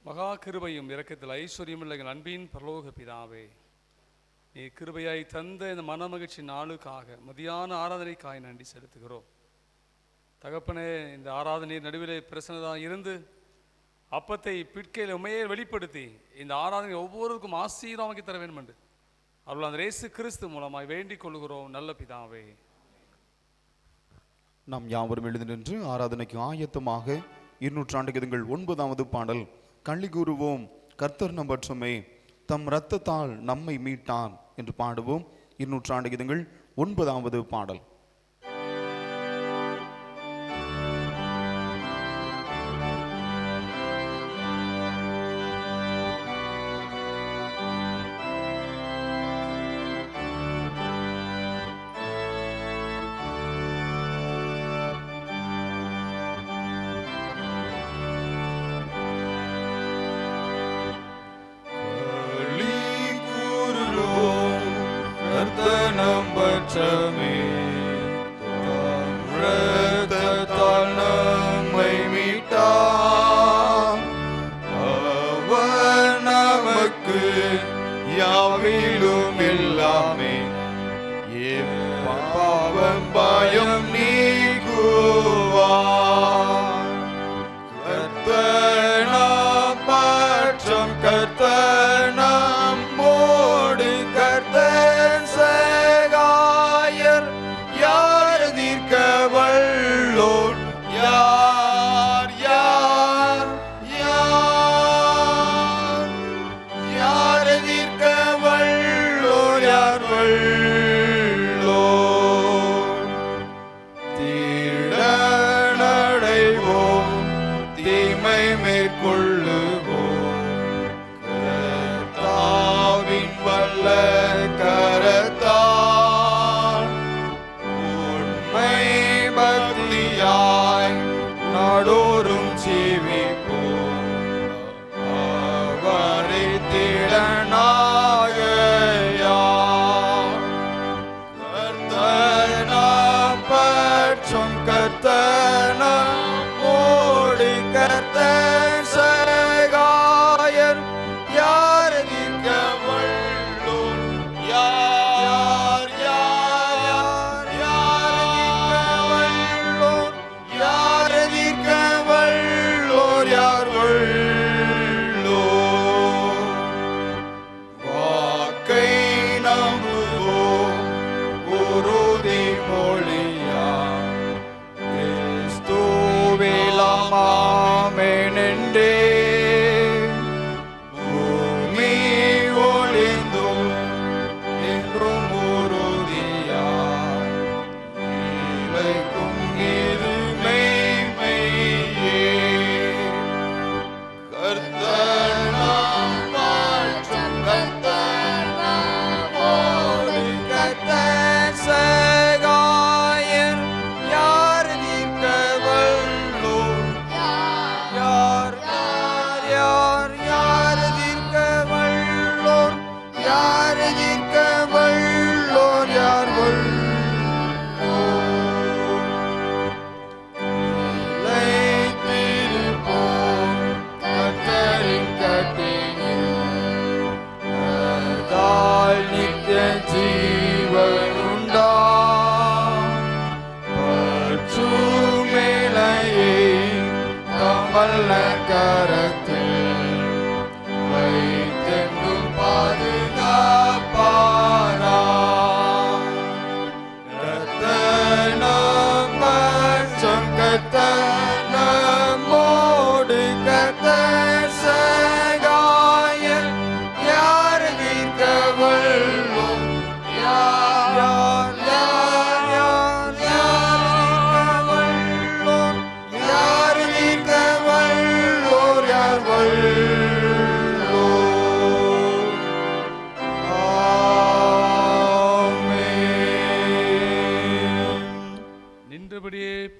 மகா கிருபையும் இரக்கத்தில் ஐஸ்வர்யமுள்ள எங்கள் அன்பின் பரலோக பிதாவே, நீ கிருபையாய் தந்த இந்த மன மகிழ்ச்சி நாளுக்காக மதியான ஆராதனைக்காய் நன்றி செலுத்துகிறோம். தகப்பனே, இந்த ஆராதனை நடுவிலே பிரசன்னதாக இருந்து அப்பத்தை பிட்கையில் உண்மையை வெளிப்படுத்தி இந்த ஆராதனை ஒவ்வொருக்கும் ஆசீர்வாதமாக்கி தர வேண்டும் என்று அவர்கள் அந்த இயேசு கிறிஸ்து மூலமாய் வேண்டிக் கொள்கிறோம் நல்ல பிதாவே. நாம் யாவரும் எழுந்து நின்று ஆராதனைக்கு ஆயத்தமாக 200 கீதங்கள் 9வது பாடல், களி கூறுவோம் கர்த்தர் நம் பட்சமே, தம் இரத்தத்தால் நம்மை மீட்டான் என்று பாடுவோம். 200 கீதங்கள் 9வது பாடல்.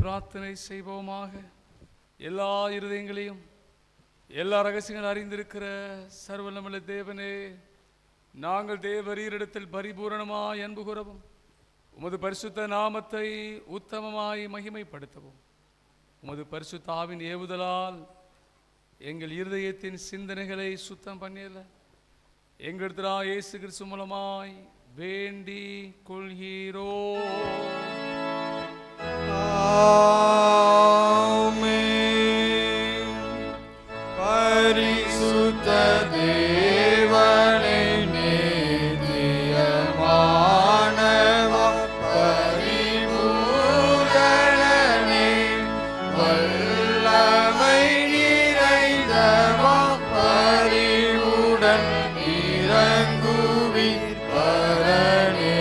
பிரார்த்தனை செய்வோமாக. எல்லா இருதயங்களையும் எல்லா ரகசியங்களும் அறிந்திருக்கிற சர்வவல்லமையுள்ள தேவனே, நாங்கள் தேவரீரிடத்தில் பரிபூரணமாய் அன்பு கூறவும் உமது பரிசுத்த நாமத்தை உத்தமமாய் மகிமைப்படுத்தவும் உமது பரிசுத்த ஆவின் ஏவுதலால் எங்கள் இருதயத்தின் சிந்தனைகளை சுத்தம் பண்ணியல எங்களிடத்தில் இயேசு கிறிஸ்து மூலமாய் வேண்டி கொள்கிறோ. பரிசுத்த தேவனே நித்தியமானவா பரிபூரணனே வல்லமை நிறைந்தவா பரிவுடன் இறங்குவீர் பரனே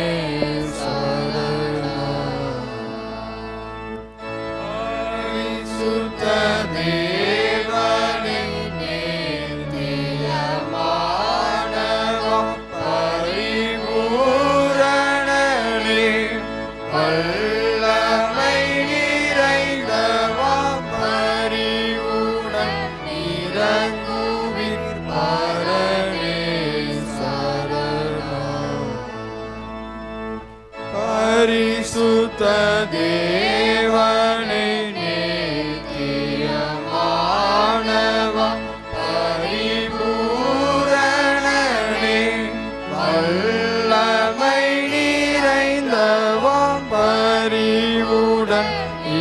சரணம். பரிசுத்த தேவனே நித்தியமானவா பரிபூரணனே வல்லமை நிறைந்தவா பரிவுடன் இறங்குவீர் பரனே சரணம். பரிசுத்த தேவனே நித்தியமானவா பரிபூரணனே வல்லமை நிறைந்தவா பரிவுடன்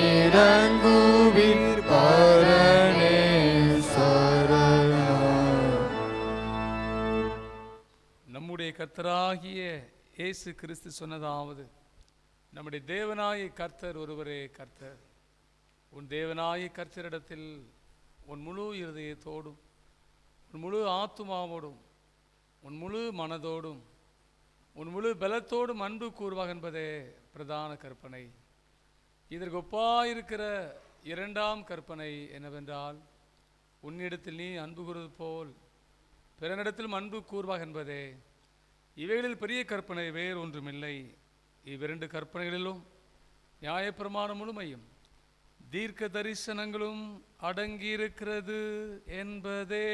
இறங்குவீர் பரனே சரணம். நம்முடைய கர்த்தராகிய இயேசு கிறிஸ்து சொன்னதாவது, நம்முடைய தேவனாய கர்த்தர் ஒருவரே கர்த்தர். உன் தேவனாய கர்த்தரிடத்தில் உன் முழு இருதயத்தோடும் உன் முழு ஆத்துமாவோடும் உன் முழு மனதோடும் உன் முழு பலத்தோடும் அன்பு கூறுவாக என்பதே பிரதான கற்பனை. இதற்கு ஒப்பாயிருக்கிற இரண்டாம் கற்பனை என்னவென்றால், உன்னிடத்தில் நீ அன்பு கூறுவது போல் பிறனிடத்திலும் அன்பு கூறுவாக என்பதே. இவைகளில் பெரிய கற்பனை வேறு ஒன்றுமில்லை. இவ்விரண்டு கற்பனைகளிலும் நியாயப்பிரமாணம் முழுமையும் தீர்க்க தரிசனங்களும் அடங்கியிருக்கிறது என்பதே.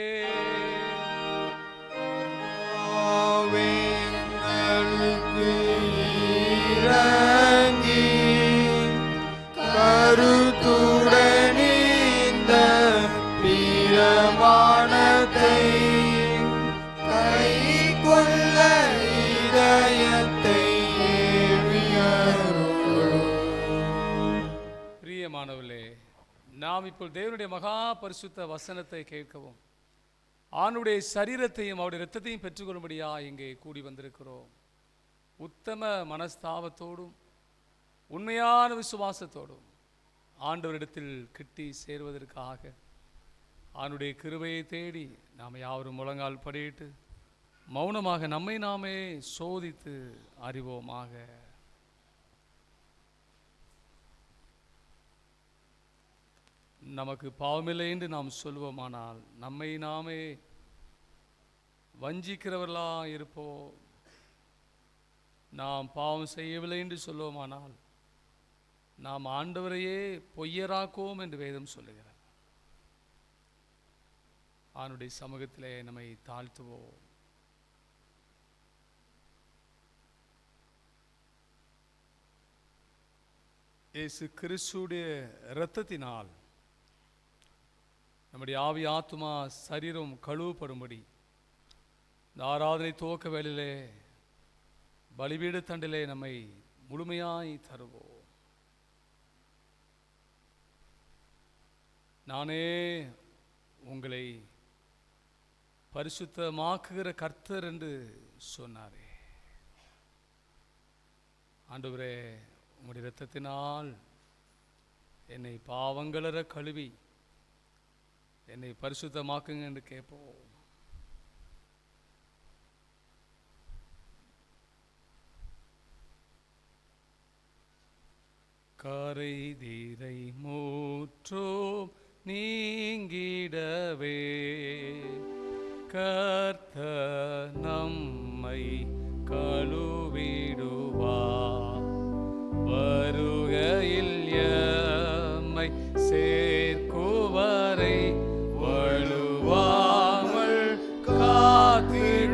ஆவிங்களுக்கு இறங்கி கருத்துடன் இந்த பிரமாணத்தை கைக்கொள்ள இதயத்தை ஏவியருளும். பிரியமானவர்களே, நாம் இப்போ தேவனுடைய மகா பரிசுத்த வசனத்தை கேட்கவும் ஆணுடைய சரீரத்தையும் அவருடைய இரத்தத்தையும் பெற்றுக்கொள்ளும்படியா இங்கே கூடி வந்திருக்கிறோம். உத்தம மனஸ்தாபத்தோடும் உண்மையான விசுவாசத்தோடும் ஆண்டவரிடத்தில் கிட்டி சேர்வதற்காக ஆணுடைய கிருபையை தேடி நாம் யாவரும் முழங்கால் படியிட்டு மௌனமாக நம்மை நாமே சோதித்து அறிவோமாக. நமக்கு பாவமில்லை என்று நாம் சொல்வோமானால் நம்மை நாமே வஞ்சிக்கிறவர்களா இருப்போம். நாம் பாவம் செய்யவில்லை என்று சொல்வோமானால் நாம் ஆண்டவரையே பொய்யராக்குவோம் என்று வேதம் சொல்லுகிறார். ஆண்டுடைய சமூகத்திலே நம்மை தாழ்த்துவோம். இயேசு கிறிஸ்துடைய இரத்தத்தினால் நம்முடைய ஆவி ஆத்துமா சரீரம் கழுவப்படும்படி இந்த ஆராதனை துவக்க வேளையிலே பலிபீட தண்டிலே நம்மை முழுமையாய் தருவோம். நானே உங்களை பரிசுத்தமாக்குகிற கர்த்தர் என்று சொன்னாரே. ஆண்டவரே, உம்முடைய இரத்தத்தினால் என்னை பாவங்களற கழுவி என்னை பரிசுத்தமாக்குங்க என்று கேட்போம். கரை தீரை மூற்றோம் நீங்கிடவே கர்த்தர் நம்மை கழுவிடுவார். வருகையில் எம்மை சேர்க்குவரை வழுவாமல் காத்துக்கொள்வார்.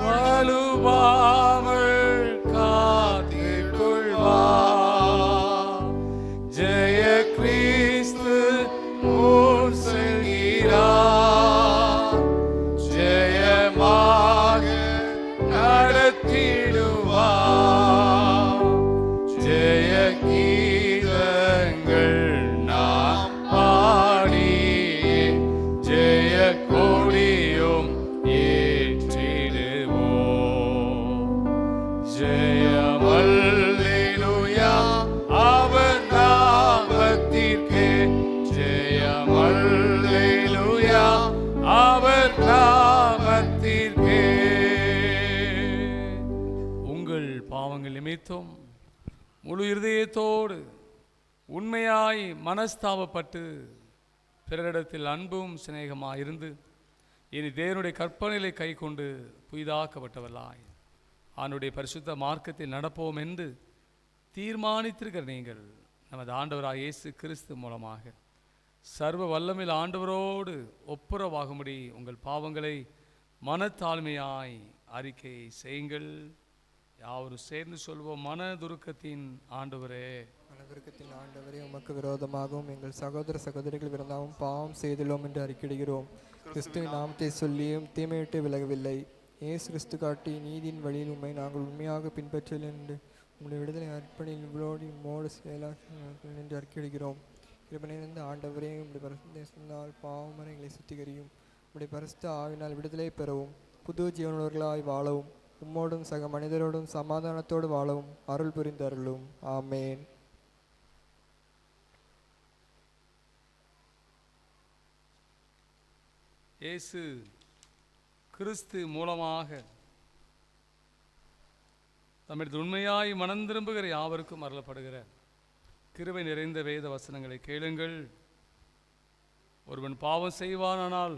வழுவாமல் காத்துக்கொள்வார். ஜெய கிறிஸ்து நிமித்தம் முழு இருதயத்தோடு உண்மையாய் மனஸ்தாபப்பட்டு பிறரிடத்தில் அன்பும் சிநேகமாய் இருந்து இனி தேவனுடைய கற்பனைகளை கை கொண்டு புதிதாக்கப்பட்டவர்களாய் அவனுடைய பரிசுத்த மார்க்கத்தில் நடப்போம் என்று தீர்மானித்திருக்கிற நீங்கள் நமது ஆண்டவராக இயேசு கிறிஸ்து மூலமாக சர்வ வல்லமையில் ஆண்டவரோடு ஒப்புரவாகும்படி உங்கள் பாவங்களை மனத்தாழ்மையாய் அறிக்கை செய்யுங்கள். யாவரும் சேர்ந்து சொல்வோம். மனதுருக்கத்தின் ஆண்டவரே, மனதுருக்கத்தின் ஆண்டவரே, உமக்கு விரோதமாகவும் எங்கள் சகோதர சகோதரிகள் விருந்தாகவும் பாவம் செய்துள்ளோம் என்று அறிக்கையிடுகிறோம். கிறிஸ்துவின் நாமத்தை சொல்லியும் தீமையிட்டு விலகவில்லை. இயேசு கிறிஸ்து காட்டி நீதியின் வழியில் உண்மை நாங்கள் உண்மையாக பின்பற்றல் என்று உங்களுடைய விடுதலை அர்ப்பணியில் இவ்வளோடு மோடு செயலாக என்று அறிக்கையிடுகிறோம். கிருபையிலிருந்து ஆண்டவரே, உங்களுடைய பரிசுத்தத்தினால் பாவமர எங்களை சுத்திகரியும். உங்களுடைய பரிசுத்த ஆவினால் விடுதலை பெறவும் புது ஜீவனுள்ளவர்களாய் வாழவும் உம்மோடும் சக மனிதரோடும் சமாதானத்தோடு வாழவும் அருள் புரிந்தருளும். ஆமேன். இயேசு கிறிஸ்து மூலமாக தம்மிடத்தில் உண்மையாய் மனம் திரும்புகிற யாவருக்கும் அருளப்படுகிற கிருபை நிறைந்த வேத வசனங்களை கேளுங்கள். ஒருவன் பாவம் செய்வானால்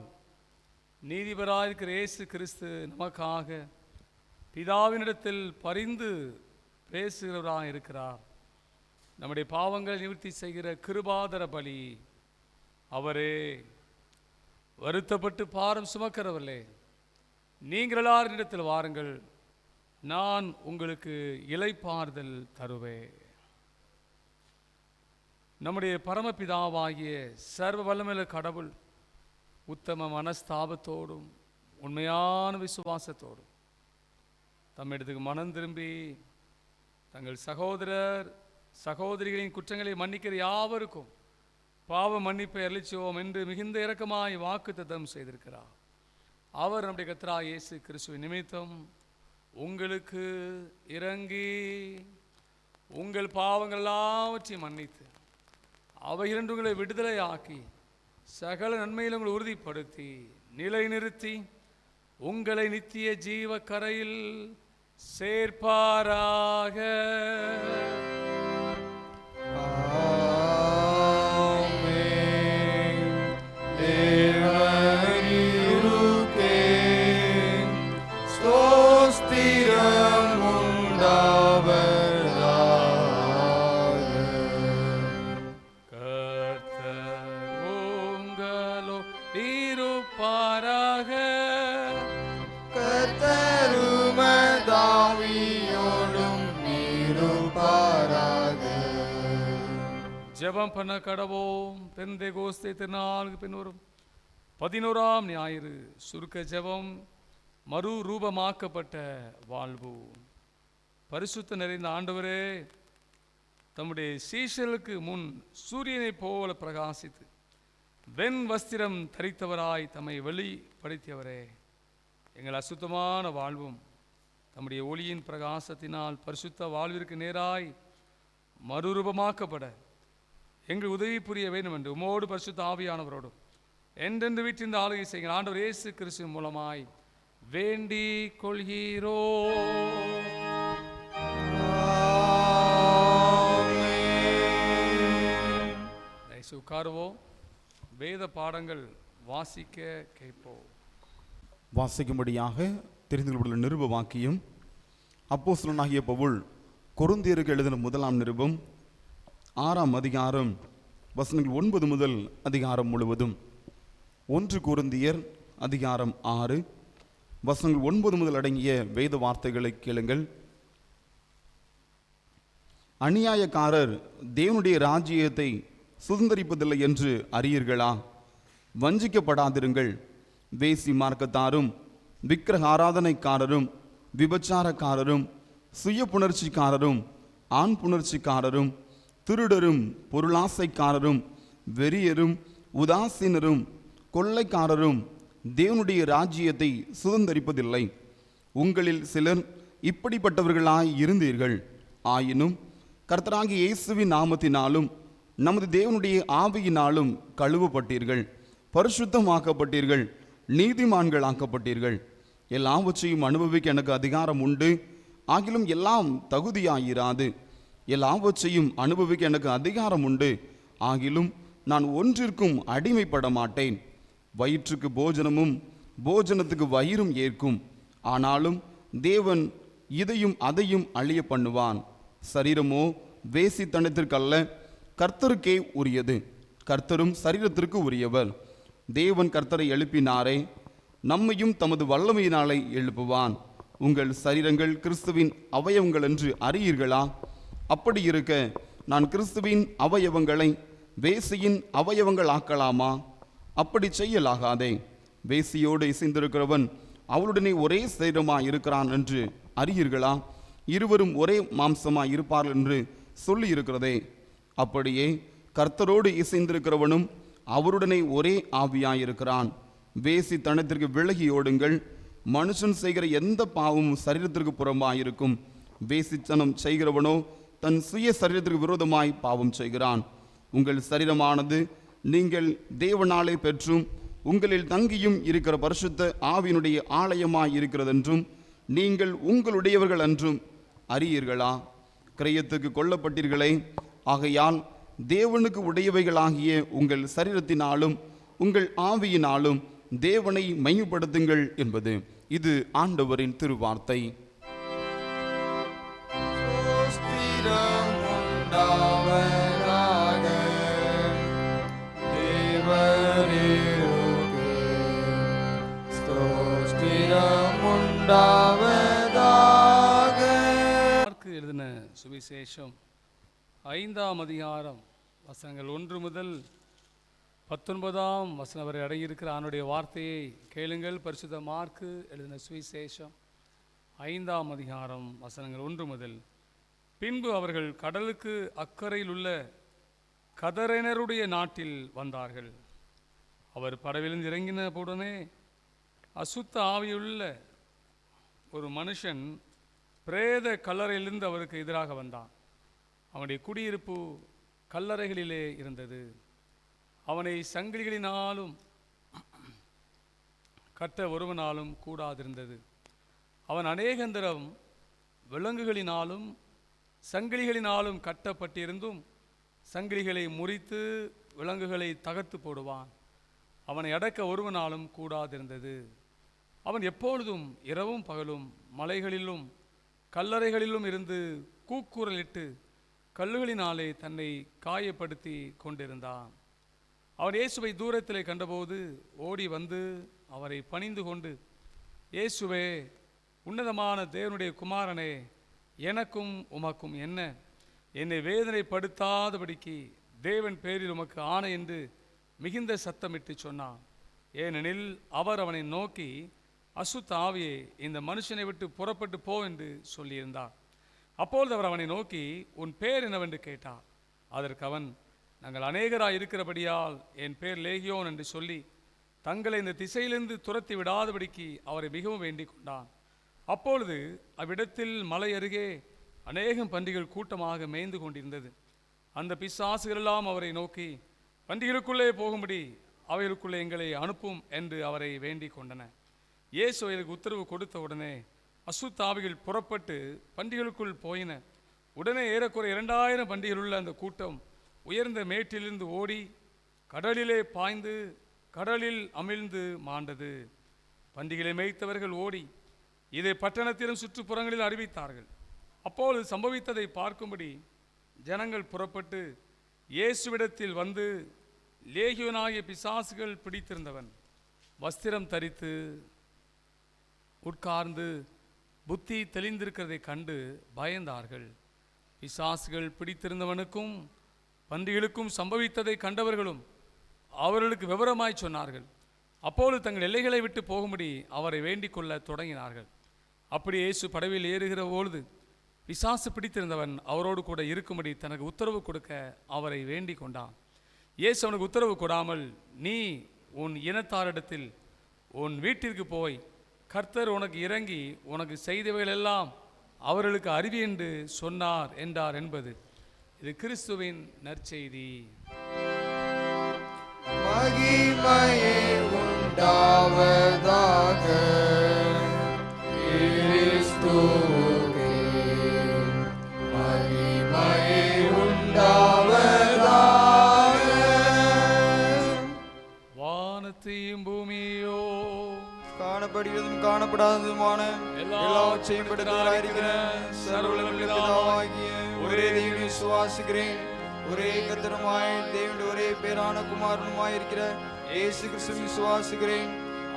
நீதிபராயிருக்கிற இயேசு கிறிஸ்து நமக்காக பிதாவினிடத்தில் பரிந்து பேசுகிறவராக இருக்கிறார். நம்முடைய பாவங்கள் நிவர்த்தி செய்கிற கிருபாதர பலி அவரே. வருத்தப்பட்டு பாரம் சுமக்கிறவர்களே, நீங்கள் எல்லாரிடத்தில் வாருங்கள், நான் உங்களுக்கு இளைப்பாறுதல் தருவேன். நம்முடைய பரமபிதாவாகிய சர்வ வல்லமையுள்ள கடவுள் உத்தம மனஸ்தாபத்தோடும் உண்மையான விசுவாசத்தோடும் தம்மிடத்துக்கு மனம் திரும்பி தங்கள் சகோதரர் சகோதரிகளின் குற்றங்களை மன்னிக்கிற யாவருக்கும் பாவ மன்னிப்பை அளிச்சுவோம் என்று மிகுந்த இரக்கமாய் வாக்குத்தத்தம் செய்திருக்கிறார். அவர் நம்முடைய கர்த்தராகிய இயேசு கிறிஸ்துவின் நிமித்தம் உங்களுக்கு இறங்கி உங்கள் பாவங்கள் எல்லாவற்றையும் மன்னித்து அவையிலிருந்து உங்களை விடுதலை ஆக்கி சகல நன்மையில் உங்களை உறுதிப்படுத்தி நிலைநிறுத்தி உங்களை நித்திய ஜீவ கரையில் சேர்ப்பாராக. ஜெபம் பண்ண கடவோம். பெந்தேகோஸ்தே திருநாளுக்கு பின்வரும் 11ஆம் ஞாயிறு சுருக்க ஜெபம். மறு ரூபமாக்கப்பட்ட வாழ்வு. பரிசுத்த நிறைந்த ஆண்டவரே, தம்முடைய சீஷர்களுக்கு முன் சூரியனை போல பிரகாசித்து வெண் வஸ்திரம் தரித்தவராய் தம்மை வெளிப்படுத்தியவரே, எங்கள் அசுத்தமான வாழ்வும் தம்முடைய ஒளியின் பிரகாசத்தினால் பரிசுத்த வாழ்விற்கு நேராய் மறுரூபமாக்கப்பட எங்கள் உதவி புரிய வேண்டும் என்று உமோடு பரிசுத்த ஆவியானவரோடும் என்றென்று வீட்டிருந்த ஆளுகை செய்கிற ஆண்டவர் இயேசு கிறிஸ்து மூலமாய் வேண்டிக் கொள்கிறோ. உட்காருவோம். வேத பாடங்கள் வாசிக்க கேட்போம். வாசிக்கும்படியாக தெரிந்து கொள்ள நிருப வாக்கியம் அப்போஸ்தலனாகிய பவுல் கொரிந்தியருக்கு எழுதின 1ஆம் நிருபம் 6ஆம் அதிகாரம் வசனங்கள் 9 முதல் அதிகாரம் முழுவதும். 1 கொரிந்தியர் அதிகாரம் 6 வசனங்கள் 9 முதல் அடங்கிய வேத வார்த்தைகளை கேளுங்கள். அநியாயக்காரர் தேவனுடைய ராஜ்யத்தை சுதந்தரிப்பதில்லை என்று அறியீர்களா? வஞ்சிக்கப்படாதிருங்கள். வேசி மார்க்கத்தாரும் விக்கிரக ஆராதனைக்காரரும் விபச்சாரக்காரரும் சுய புணர்ச்சிக்காரரும் ஆண் புணர்ச்சிக்காரரும் திருடரும் பொருளாசைக்காரரும் வெறியரும் உதாசீனரும் கொள்ளைக்காரரும் தேவனுடைய ராஜ்யத்தை சுதந்தரிப்பதில்லை. உங்களில் சிலர் இப்படிப்பட்டவர்களாய் இருந்தீர்கள். ஆயினும் கர்த்தராகிய இயேசுவின் நாமத்தினாலும் நமது தேவனுடைய ஆவியினாலும் கழுவப்பட்டீர்கள், பரிசுத்தமாக்கப்பட்டீர்கள், நீதிமான்கள் ஆக்கப்பட்டீர்கள். எல்லாவற்றையும் அனுபவிக்க எனக்கு அதிகாரம் உண்டு. ஆகிலும் எல்லாம் தகுதியாயிராது. எல்லாவற்றையும் அனுபவிக்க எனக்கு அதிகாரம் உண்டு. ஆகிலும் நான் ஒன்றிற்கும் அடிமைப்பட மாட்டேன். வயிற்றுக்கு போஜனமும் போஜனத்துக்கு வயிறும் ஏற்கும். ஆனாலும் தேவன் இதையும் அதையும் அழிய பண்ணுவான். சரீரமோ வேசித்தனத்திற்கல்ல, கர்த்தருக்கே உரியது. கர்த்தரும் சரீரத்திற்கு உரியவர். தேவன் கர்த்தரை எழுப்பினாரே, நம்மையும் தமது வல்லமையினாலே எழுப்புவான். உங்கள் சரீரங்கள் கிறிஸ்துவின் அவயவங்கள் என்று அறியீர்களா? அப்படி இருக்க நான் கிறிஸ்துவின் அவயவங்களை வேசியின் அவயவங்கள் ஆக்கலாமா? அப்படி செய்யலாகாதே. வேசியோடு இசைந்திருக்கிறவன் அவளுடனே ஒரே சரீரமாய் இருக்கிறான் என்று அறியீர்களா? இருவரும் ஒரே மாம்சமாய் இருப்பார்கள் என்று சொல்லி இருக்கிறதே. அப்படியே கர்த்தரோடு இசைந்திருக்கிறவனும் அவருடனே ஒரே ஆவியாயிருக்கிறான். வேசி தனத்திற்கு விலகி ஓடுங்கள். மனுஷன் செய்கிற எந்த பாவமும் சரீரத்திற்கு புறம்பாயிருக்கும். வேசித்தனம் செய்கிறவனோ தன் சுய சரீரத்திற்கு விரோதமாய் பாவம் செய்கிறான். உங்கள் சரீரமானது நீங்கள் தேவனாலே பெற்றும் உங்களில் தங்கியும் இருக்கிற பரிசுத்த ஆவியினுடைய ஆலயமாய் இருக்கிறதென்றும் நீங்கள் உங்களுடையவர்கள் என்றும் அறியீர்களா? கிரயத்துக்கு கொல்லப்பட்டீர்களே, ஆகையால் தேவனுக்கு உடையவைகளாகிய உங்கள் சரீரத்தினாலும் உங்கள் ஆவியினாலும் தேவனை மையப்படுத்துங்கள் என்பது இது ஆண்டவரின் திருவார்த்தை. எழுதின சுவிசேஷம் 5ஆம் அதிகாரம் வசனங்கள் 1 முதல் 19ஆம் வசனம் வரை அடங்கியிருக்கிற ஆண்டுடைய வார்த்தையை கேளுங்கள். பரிசுத்த மார்க்கு எழுதின சுவிசேஷம் 5ஆம் அதிகாரம் வசனங்கள் 1 முதல். பின்பு அவர்கள் கடலுக்கு அக்கறையில் உள்ள கதரேனருடைய நாட்டில் வந்தார்கள். அவர் படவிலிருந்து இறங்கின உடனே அசுத்த ஆவியுள்ள ஒரு மனுஷன் பிரேத கல்லறையிலிருந்து அவருக்கு எதிராக வந்தான். அவனுடைய குடியிருப்பு கல்லறைகளிலே இருந்தது. அவனை சங்கிலிகளினாலும் கட்ட ஒருவனாலும் கூடாதிருந்தது. அவன் அநேகந்தரம் விலங்குகளினாலும் சங்கிலிகளினாலும் கட்டப்பட்டிருந்தும் சங்கிலிகளை முறித்து விலங்குகளை தகர்த்து போடுவான். அவனை அடக்க ஒருவனாலும் கூடாதிருந்தது. அவன் எப்பொழுதும் இரவும் பகலும் மலைகளிலும் கல்லறைகளிலும் இருந்து கூக்குரலிட்டு கல்லுகளினாலே தன்னை காயப்படுத்தி கொண்டிருந்தான். அவன் இயேசுவை தூரத்திலே கண்டபோது ஓடி வந்து அவரை பணிந்து கொண்டு, இயேசுவே, உன்னதமான தேவனுடைய குமாரனே, எனக்கும் உமக்கும் என்ன? என்னை வேதனைப்படுத்தாதபடிக்கு தேவன் பேரில் உமக்கு ஆணை என்று மிகுந்த சத்தமிட்டு சொன்னான். ஏனெனில் அவர் அவனை நோக்கி, அசுத்த ஆவியே, இந்த மனுஷனை விட்டு புறப்பட்டு போ என்று சொல்லியிருந்தார். அப்பொழுது அவர் அவனை நோக்கி, உன் பேர் என்னவென்று கேட்டார். அதற்கு அவன், நாங்கள் அநேகராய் இருக்கிறபடியால் என் பேர் லேகியோன் என்று சொல்லி தங்களை இந்த திசையிலிருந்து துரத்தி விடாதபடிக்கு அவரை மிகவும் வேண்டிக் கொண்டான். அப்பொழுது அவ்விடத்தில் மலை அருகே அநேகம் பன்றிகள் கூட்டமாக மேய்ந்து கொண்டிருந்தது. அந்த பிசாசுகள் எல்லாம் அவரை நோக்கி, பன்றிகளுக்குள்ளே போகும்படி அவைகளுக்குள்ளே எங்களை அனுப்பும் என்று அவரை வேண்டிக் கொண்டன. இயேசு அவர்களுக்கு உத்தரவு கொடுத்த உடனே அசுத்த ஆவிகள் புறப்பட்டு பன்றிகளுக்குள் போயின. உடனே ஏறக்குறை 2000 பன்றிகள் உள்ள அந்த கூட்டம் உயர்ந்த மேட்டிலிருந்து ஓடி கடலிலே பாய்ந்து கடலில் அமிழ்ந்து மாண்டது. பன்றிகளை மேய்த்தவர்கள் ஓடி இதை பட்டணத்திலும் சுற்றுப்புறங்களில் அறிவித்தார்கள். அப்பொழுது சம்பவித்ததை பார்க்கும்படி ஜனங்கள் புறப்பட்டு இயேசுவிடத்தில் வந்து, லேகியோனாகிய பிசாசுகள் பிடித்திருந்தவன் வஸ்திரம் தரித்து உட்கார்ந்து புத்தி தெளிந்திருக்கிறதை கண்டு பயந்தார்கள். பிசாசுகள் பிடித்திருந்தவனுக்கும் பன்றிகளுக்கும் சம்பவித்ததை கண்டவர்களும் அவர்களுக்கு விவரமாய் சொன்னார்கள். அப்பொழுது தங்கள் எல்லைகளை விட்டு போகும்படி அவரை வேண்டிக் கொள்ள தொடங்கினார்கள். அப்படி இயேசு படவில் ஏறுகிற பொழுது பிசாசு பிடித்திருந்தவன் அவரோடு கூட இருக்கும்படி தனக்கு உத்தரவு கொடுக்க அவரை வேண்டிக் கொண்டான். இயேசு அவனுக்கு உத்தரவு கொடாமல், நீ உன் இனத்தாரிடத்தில் உன் வீட்டிற்கு போய் கர்த்தர் உனக்கு இறங்கி உனக்கு செய்தவைகள் எல்லாம் அவர்களுக்கு அறிவி என்று சொன்னார் என்றார் என்பது இது கிறிஸ்துவின் நற்செய்தி. மகிமையே உண்டாவதாக கிறிஸ்துவே. வானத்தையும் பூமியோ காணப்படுகிறதும் காணப்படாததுமான எல்லாவற்றையும் படைத்தவராயிருக்கிற சர்வவல்லமையுள்ள பிதாவாகிய ஒரே தேவனை விசுவாசிக்கிறேன். ஒரே கர்த்தருமாய் தேவனுடைய ஒரே பேரான குமாரனுமாய் இருக்கிற இயேசு கிறிஸ்துவை விசுவாசிக்கிறேன்.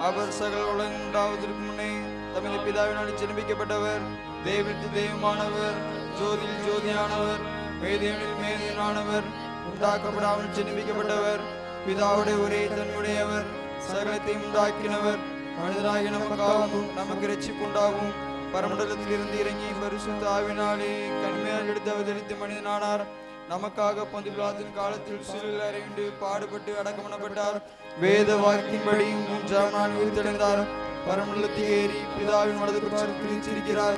அவர் சகல உலகம் உண்டாவதற்கு முன்னே தமது பிதாவினால் ஜெனிப்பிக்கப்பட்டவர், தேவனுக்கு தெய்வமானவர், ஜோதியில் ஜோதியானவர், மேதேவனில் மேதேவனானவர், உண்டாக்கப்படாமல் ஜெனிப்பிக்கப்பட்டவர், பிதாவுடைய ஒரே தன்னுடையவர், சகலத்தையும் உண்டாக்கினவர், மனிதராகிய நமக்காகவும் நமக்கு இரட்சிப்பு உண்டாகும் பரமண்டலத்தில் இருந்து இறங்கி பரிசுத்த ஆவினாலே கண்மையால் எடுத்து அவதரித்து மனிதனானார். நமக்காக பொந்து பிலாத்தின் காலத்தில் சிலுவையில் அறையுண்டு பாடுபட்டு அடக்கம் பண்ணப்பட்டார். வேத வாக்கின்படி மூன்றாம் நாள் உயிர்த்தெழுந்தார். பரமண்டலத்தில் ஏறி பிதாவின் வலது பக்கத்தில் வீற்றிருக்கிறார்.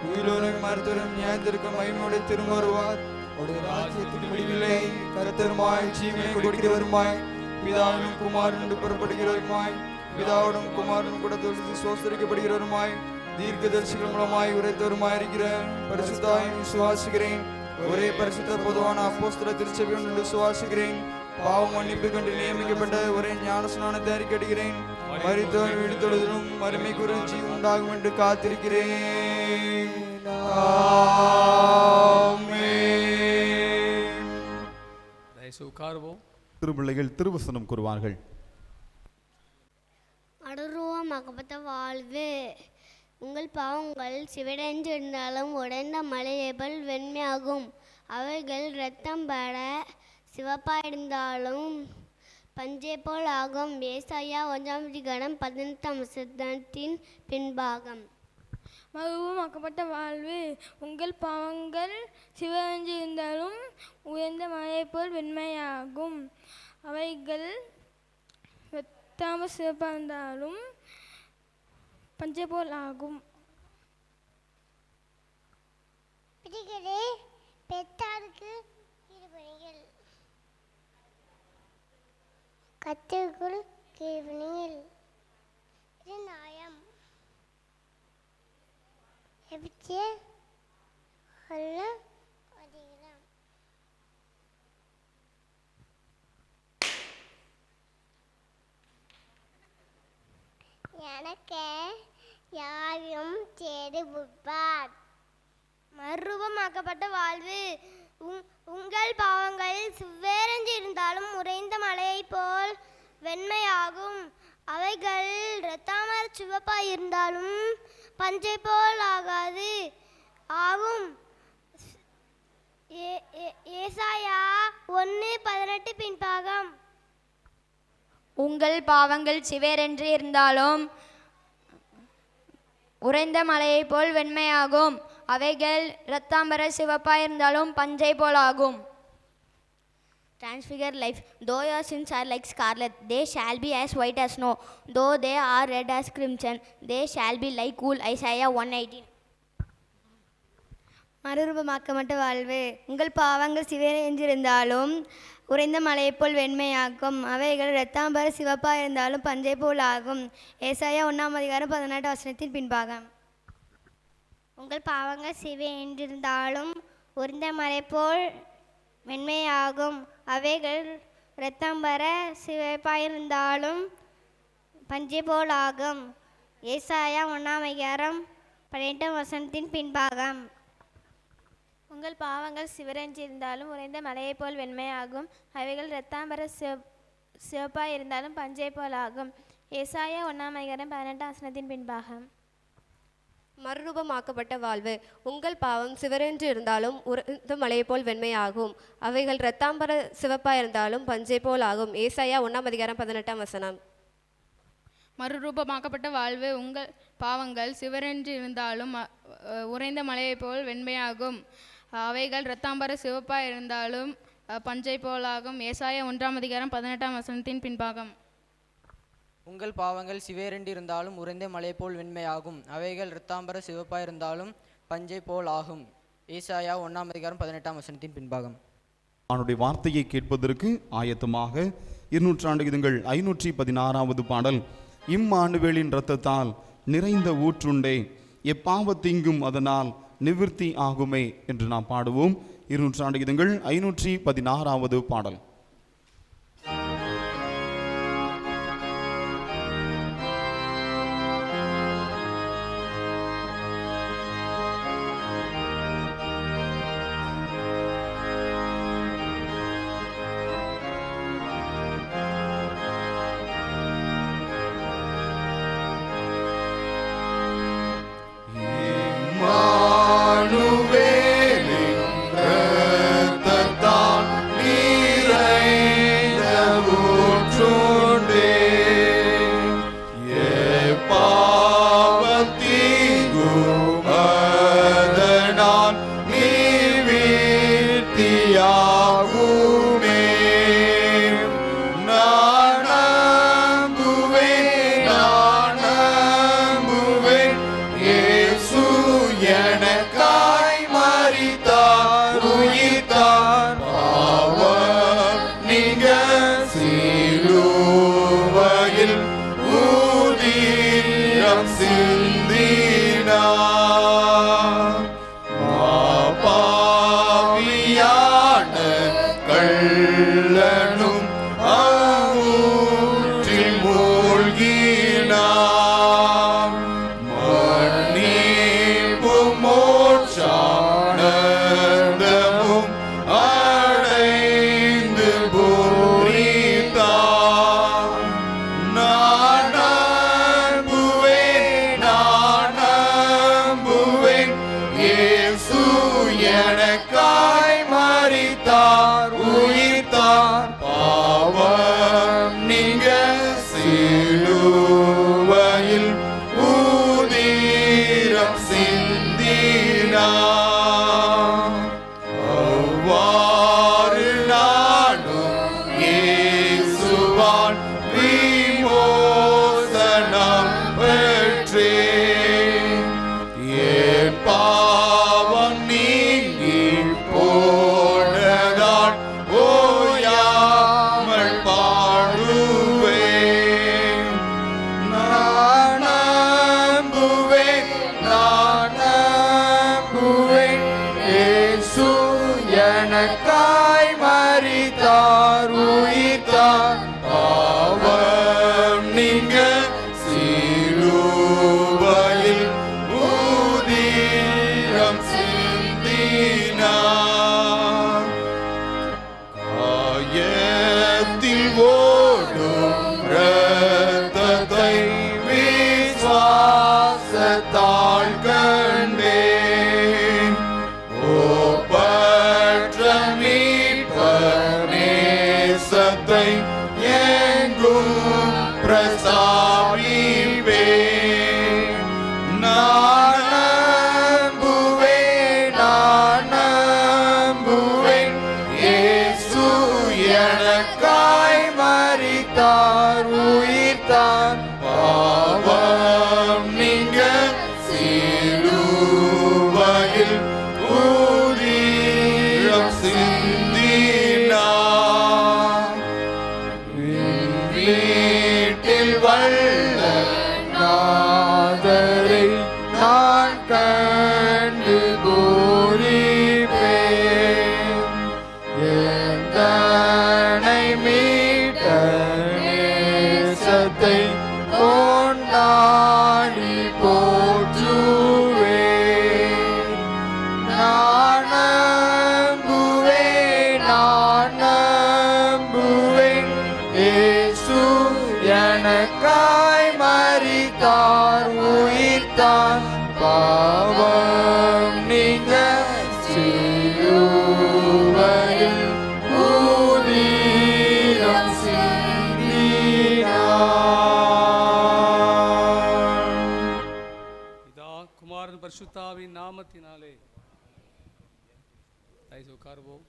உயிரோரும் மருத்துவரும் நியாயத்திற்கும் மகிமையோடு திரும்ப வருவார். அவருடைய ராஜ்யத்துக்கு முடிவில்லை. கர்த்தருமாய் ஜீவனை கொடுக்கிறவருமாய் பிதாவின் குமாரன் என்று புறப்படுகிறவருமாய் பிதாவுடன் குமாரன் கூட தொழுது சோஸ்தரிக்கப்படுகிறவருமாய் தீர்க்கதரிசிகள் மூலமாய் உரைத்தவருமாய் இருக்கிற பரிசுத்தாவை விசுவாசிக்கிறேன். ஒரே பரிசுத்த பொதுவான அப்போஸ்தல திருச்சபை ஒன்று விசுவாசிக்கிறேன். பாவ மன்னிப்பு கண்டு நியமிக்கப்பட்ட ஒரே ஞான ஸ்நானத்தை அறிக்கையிடுகிறேன். மரித்தோர் விடுதொழுதிலும் மறுமை குறிஞ்சி உண்டாகும் என்று காத்திருக்கிறேன். உட்காருவோம். திருப்பிள்ளைகள் திருவசனம் கூறுவார்கள். அடர்வமாக்கப்பட்ட வாழ்வு. உங்கள் பாவங்கள் சிவடைந்திருந்தாலும் உடைந்த மலையேபல் வெண்மையாகும். அவைகள் இரத்தம் பட சிவப்பாயிருந்தாலும் பஞ்சை போல் ஆகும். ஏசாயா 1:18 பின்பாகம். மறுரூபமாக்கப்பட்ட வாழ்வு. உங்கள் பாவங்கள் சிவந்திருந்தாலும் உயர்ந்த மலை போல் வெண்மையாகும். அவைகள் வெட்டாமல் சிவப்பாயிருந்தாலும் பஞ்சை போல் ஆகும். பெற்றாருக்கு கீழ்ப்பணிகள், கத்திற்குள் கீழ்ப்பணிகள். இது நியாயம். எனக்கு யாரும் தேடு புட்பார். மறுரூபமாக்கப்பட்ட வாழ்வு. உங்கள் பாவங்கள் சிவரஞ்சு இருந்தாலும் உறைந்த மலையை போல் வெண்மையாகும். அவைகள் இரத்தாமர சிவப்பாய் இருந்தாலும் பஞ்சை போல் ஆகாது ஆகும். ஏசாயா 1:18 பின்பாகம். உங்கள் பாவங்கள் சிவேரென்று இருந்தாலும் உறைந்த மலையைப் போல் வெண்மையாகும். அவைகள் இரத்தாம்பர சிவப்பாயிருந்தாலும் பஞ்சை போல் ஆகும். Transfigure life. Though your sins are like scarlet, they shall be as white as snow. Though they are red as crimson, they shall be like wool. Isaiah 1:18. மறுரூபமாக்கப்பட்ட வாழ்வு. உங்கள் பாவங்கள் சிவரென்றிருந்தாலும் உறைந்த மலையைப் போல் வெண்மையாகும். அவைகள் இரத்தாம்பர சிவப்பாக இருந்தாலும் பஞ்சை போல் ஆகும். ஏசாயா 1:18 பின்பாகம். உங்கள் பாவங்கள் சிவரென்றிருந்தாலும் உறைந்த மலை போல் வெண்மையாகும். அவைகள் இரத்தாம்பர சிவப்பாயிருந்தாலும் பஞ்சை போல் ஆகும். ஏசாயா 1:18 பின்பாகம். உங்கள் பாவங்கள் சிவரென்றிருந்தாலும் உறைந்த மலையைப் போல் வெண்மையாகும். அவைகள் இரத்தாம்பர சிவப்பாய் இருந்தாலும் பஞ்சை போல் ஆகும். ஏசாயா 1:18 பின்பாகம். மறுரூபமாக்கப்பட்ட வாழ்வு. உங்கள் பாவம் சிவரென்று இருந்தாலும் உறைந்த மலையை போல் வெண்மையாகும். அவைகள் இரத்தாம்பர சிவப்பாய் இருந்தாலும் பஞ்சை போல் ஆகும். ஏசாயா 1:18. மறுரூபமாக்கப்பட்ட வாழ்வு. உங்கள் பாவங்கள் சிவரென்று இருந்தாலும் உறைந்த மலையை போல் வெண்மையாகும். அவைகள் இரத்தாம்பர சிவப்பாய் இருந்தாலும் பஞ்சை போலாகும். ஏசாயா 1:18 பின்பாகம். உங்கள் பாவங்கள் சிவேரென்று இருந்தாலும் உறைந்த மலை போல் வெண்மையாகும். அவைகள் இரத்தாம்பர சிவப்பாய் இருந்தாலும் பஞ்சை போல் ஆகும். ஏசாயா 1:18 பின்பாகம். அவனுடைய வார்த்தையை கேட்பதற்கு ஆயத்தமாக 516வது பாடல். இம்மானுவேலின் இரத்தத்தால் நிறைந்த ஊற்றுண்டே, எப்பாவத்தீங்கும் அதனால் நிவிர்த்தி ஆகுமே என்று நாம் பாடுவோம். 516வது பாடல். சிலுவையில் ஊதியம் சிந்தினார். பாவியான கள்ளனும் ஊற்றில் மூழ்கினார். மன்னிப்பும் மோட்சானந்தமும் அடைந்து பூரித்தார். நான் நம்புவேன் இயேசு எனக்காய் மரித்தார் உயிர்த்தார். பாவம் நீங்க சிலுவையில் ஊதியம் சிந்தினார். அவ்வாறு நானும் இயேசுவால் விமோசனம் பெற்றேன். என் பாவம் நீங்கி போனதால் ஓயாமல் பாடுவேன். நான் நம்புவேன் இயேசு எனக்காய் மரித்தார் உயிர்த்தார். பாவம் நீங்க சிலுவையில் ஊதியம் சிந்தினார். காயத்தில் ஓடும் இரத்தத்தை விசுவாசத்தால் கண்டேன். ஒப்பற்ற மீட்பர் நேசத்தை எங்கும் பிரஸ்தாபிப்பேன். நான் நம்புவேன் இயேசு எனக்காய் மரித்தார் உயிர்த்தார். பாவம் நீங்க சிலுவையில் ஊதியம் சிந்தினார். வீட்டில் வல்ல நாதரை நான் கண்டு பூரிப்பேன். எந்தனை மீட்ட நேசத்தை கொண்டாடி போற்றுவேன். நான் நம்புவேன் இயேசு எனக்காய் மரித்தார் உயிர்த்தார். பாவம் நீங்க சிலுவையில் ஊதியம் சிந்தினார். இதா குமாரன் பரிசுத்தாவின் நாமத்தினாலே தயவு உட்காருவோம்.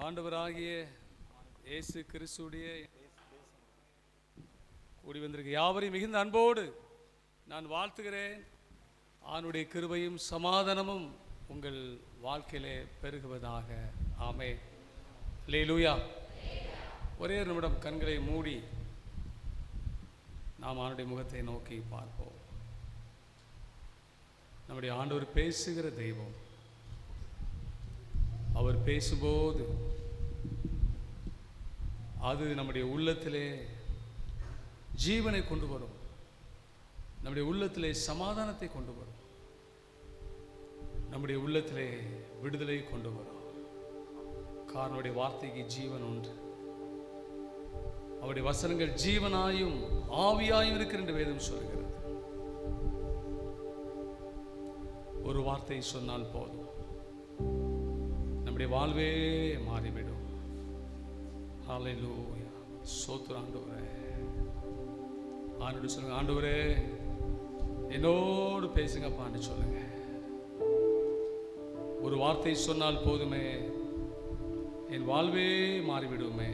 ஆண்டவராகிய இயேசு கிறிஸ்துடைய கூடி வந்திருக்க யாவரையும் மிகுந்த அன்போடு நான் வாழ்த்துகிறேன். ஆண்டுடைய கிருபையும் சமாதானமும் உங்கள் வாழ்க்கையிலே பெருகுவதாக. ஆமென். அல்லேலூயா. ஒரே ஒரு நிமிடம் கண்களை மூடி நாம் ஆண்டுடைய முகத்தை நோக்கி பார்ப்போம். நம்முடைய ஆண்டவர் பேசுகிற தெய்வம். அவர் பேசும்போது அது நம்முடைய உள்ளத்திலே ஜீவனை கொண்டு வரும். நம்முடைய உள்ளத்திலே சமாதானத்தை கொண்டு வரும். நம்முடைய உள்ளத்திலே விடுதலை கொண்டு வரும். காரணம் வார்த்தைக்கு ஜீவன் உண்டு. அவருடைய வசனங்கள் ஜீவனாயும் ஆவியாயும் இருக்கிற என்று வேதம் சொல்கிறது. ஒரு வார்த்தை சொன்னால் போதும், நம்முடைய வாழ்வே மாறிவிடும். ஹல்லேலூயா. ஸ்தோத்திரம் ஆண்டவரே. ஆண்டவரே சொல்லுங்க, ஆண்டவரே என்னோடு பேசுங்கப்பான்னு சொல்லுங்க. ஒரு வார்த்தை சொன்னால் போதுமே, என் வாழ்வே மாறிவிடுமே.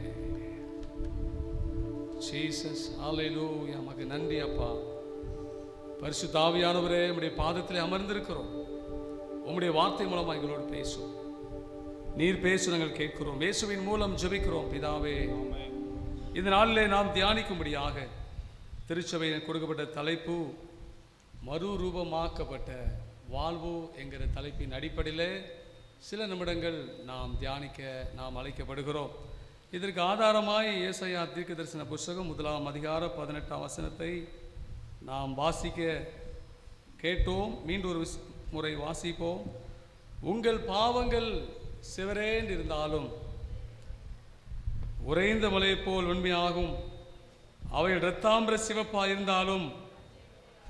ஜீசஸ். ஹல்லேலூயா. நமக்கு நன்றி அப்பா. பரிசுத்த ஆவியானவரே, உம்முடைய பாதத்திலே அமர்ந்திருக்கிறோம். உம்முடைய வார்த்தை மூலமா எங்களோடு பேசும். நீர் பேசு, நாங்கள் கேட்கிறோம். இயேசுவின் மூலம் ஜெபிக்கிறோம் பிதாவே. இந்த நாளிலே நாம் தியானிக்கும்படியாக திருச்சபையில் கொடுக்கப்பட்ட தலைப்பு மறுரூபமாக்கப்பட்ட வாழ்வு என்கிற தலைப்பின் அடிப்படையில் சில நிமிடங்கள் நாம் தியானிக்க நாம் அழைக்கப்படுகிறோம். இதற்கு ஆதாரமாய் ஏசாயா தீர்க்கதரிசன புஸ்தகம் 1ஆம் அதிகாரம் 18ஆம் வசனத்தை நாம் வாசிக்க கேட்டோம். மீண்டும் ஒரு முறை வாசிப்போம். உங்கள் பாவங்கள் சிவரேண்டு இருந்தாலும் உறைந்த மலை போல் உண்மையாகும், அவை இரத்தாம்பர சிவப்பாக இருந்தாலும்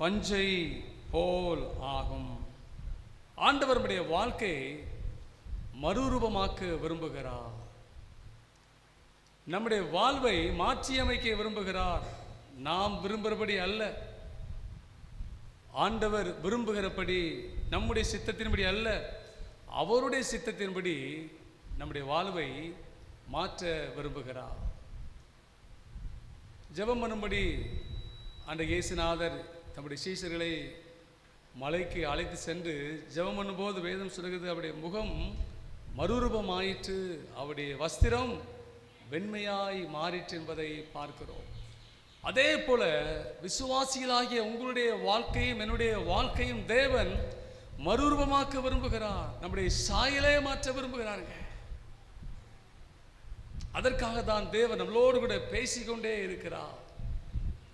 பஞ்சை போல் ஆகும். ஆண்டவர் நம்முடைய வாழ்க்கையை மறுரூபமாக்க விரும்புகிறார். நம்முடைய வாழ்வை மாற்றியமைக்க விரும்புகிறார். நாம் விரும்புகிறபடி அல்ல, ஆண்டவர் விரும்புகிறபடி, நம்முடைய சித்தத்தின்படி அல்ல, அவருடைய சித்தத்தின்படி நம்முடைய வாழ்வை மாற்ற விரும்புகிறார். ஜெபம் பண்ணும்படி அந்த இயேசுநாதர் தம்முடைய சீஷர்களை மலைக்கு அழைத்து சென்று ஜெபம் பண்ணும்போது வேதம் சொல்கிறது, அவருடைய முகம் மறுரூபமாயிற்று, அவருடைய வஸ்திரம் வெண்மையாய் மாறிற்று என்பதை பார்க்கிறோம். அதே போல விசுவாசிகளாகிய உங்களுடைய வாழ்க்கையும் என்னுடைய வாழ்க்கையும் தேவன் மறுரூபமாக்க விரும்புகிறார். நம்முடைய சாயலை மாற்ற விரும்புகிறாருங்க. அதற்காக தான் தேவன் நம்மளோடு கூட பேசிக்கொண்டே இருக்கிறார்.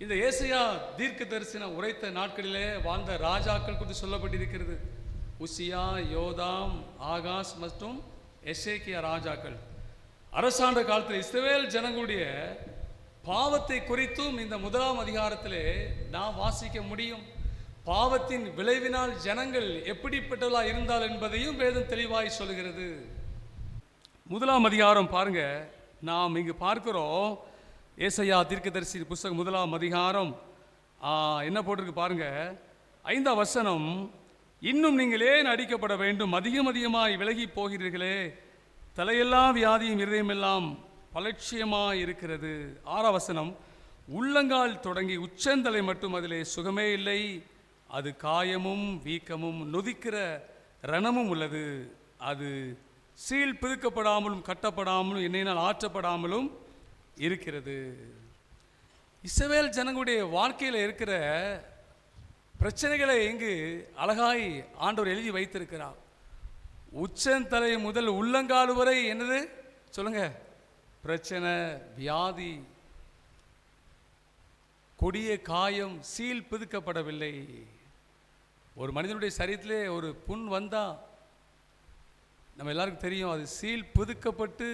இந்த ஏசாயா தீர்க்க தரிசனம் உரைத்த நாட்களிலே வாழ்ந்த ராஜாக்கள் குறித்து சொல்லப்பட்டிருக்கிறது. உசியா, யோதாம், ஆகாஸ் மற்றும் எசேக்கியா ராஜாக்கள் அரசாண்ட காலத்தில் இஸ்ரவேல் ஜனங்களுடைய பாவத்தை குறித்தும் இந்த 1ஆம் அதிகாரத்திலே நாம் வாசிக்க முடியும். பாவத்தின் விளைவினால் ஜனங்கள் எப்படிப்பட்டவர்களாக இருந்தால் என்பதையும் வேதம் தெளிவாய் சொல்கிறது. 1ஆம் அதிகாரம் பாருங்க, நாம் இங்கு பார்க்கிறோம். ஏசாயா தீர்க்கதரிசி புஸ்தகம் 1ஆம் அதிகாரம் என்ன போட்டிருக்கு பாருங்க, 5ஆம் வசனம். இன்னும் நீங்கள் ஏன் அடிக்கப்பட வேண்டும், அதிகமாய் விலகி போகிறீர்களே, தலையெல்லாம் வியாதியும் இருதயமெல்லாம் பலட்சியமாக இருக்கிறது. 6ஆம் வசனம். உள்ளங்கால் தொடங்கி உச்சந்தலை மட்டும் அதிலே சுகமே இல்லை, அது காயமும் வீக்கமும் நொதிக்கிற ரணமும் உள்ளது, அது சீல் பிதுக்கப்படாமலும் கட்டப்படாமலும் எண்ணெயினால் ஆற்றப்படாமலும் இருக்கிறது. இஸ்ரவேல் ஜனங்களுடைய வாழ்க்கையில் இருக்கிற பிரச்சனைகளை இங்கு அழகாய் ஆண்டவர் எழுதி வைத்திருக்கிறார். உச்சந்தலை முதல் உள்ளங்கால் வரை என்னது சொல்லுங்க, பிரச்சனை, வியாதி, கொடிய காயம், சீல் பிதுக்கப்படவில்லை. ஒரு மனிதனுடைய சரீரத்திலே ஒரு புண் வந்தா நம்ம எல்லாருக்கும் தெரியும், அது சீல் பிதுக்கப்பட்டு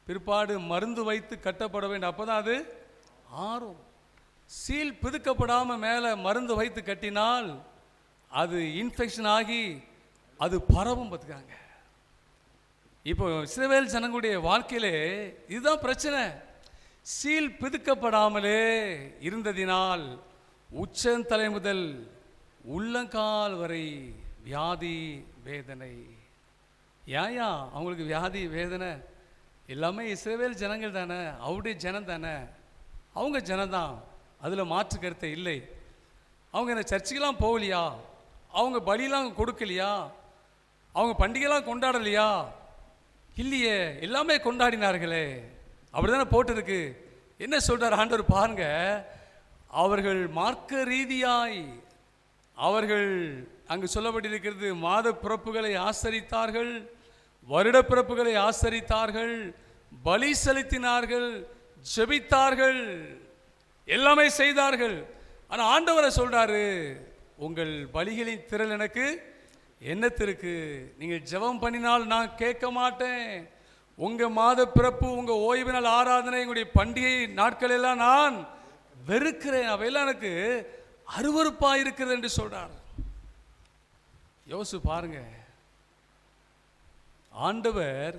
பிற்பாடு மருந்து வைத்து கட்டப்பட வேண்டும், அப்போதான் அது ஆறும். சீல் பிதுக்கப்படாமல் மேலே மருந்து வைத்து கட்டினால் அது இன்ஃபெக்ஷன் ஆகி அது பரவும். பார்த்துக்காங்க. இப்போ இஸ்ரவேல் ஜனங்களுடைய வாழ்க்கையிலே இதுதான் பிரச்சனை. சீல் பிதுக்கப்படாமலே இருந்ததினால் உச்சந்தலை முதல் உள்ளங்கால் வரை வியாதி வேதனை. ஏயா அவங்களுக்கு வியாதி வேதனை? எல்லாமே இஸ்ரவேல் ஜனங்கள் தானே, அவருடைய ஜனம் தானே, அவங்க ஜனம்தான், அதில் மாற்று கருத்தை இல்லை. அவங்க இந்த சர்ச்சுக்கெல்லாம் போகலையா, அவங்க பலியெல்லாம் கொடுக்கலையா, அவங்க பண்டிகைலாம் கொண்டாடலையா? இல்லையே, எல்லாமே கொண்டாடினார்களே. அப்படி தானே போட்டிருக்கு. என்ன சொல்கிறார் ஆண்டவர் பாருங்க, அவர்கள் மார்க்க ரீதியாய் அவர்கள் அங்கு சொல்லப்பட்டிருக்கிறது, மாத பிறப்புகளை ஆசரித்தார்கள், வருட பிறப்புகளை ஆசரித்தார்கள், பலி செலுத்தினார்கள், ஜெபித்தார்கள், எல்லாமே செய்தார்கள். ஆனால் ஆண்டவரை சொல்றாரு, உங்கள் பலிகளின் திரள் எனக்கு என்னத்திற்கு? நீங்கள் ஜெபம் பண்ணினால் நான் கேட்க மாட்டேன். உங்கள் மாத பிறப்பு, உங்கள் ஓய்வு நாள் ஆராதனை, உங்களுடைய பண்டிகை நாட்கள் எல்லாம் நான் வெறுக்கிறேன், அவையெல்லாம் எனக்கு அருவருப்பாக இருக்கிறது என்று சொல்றார். யோசிச்சு பாருங்க, ஆண்டவர்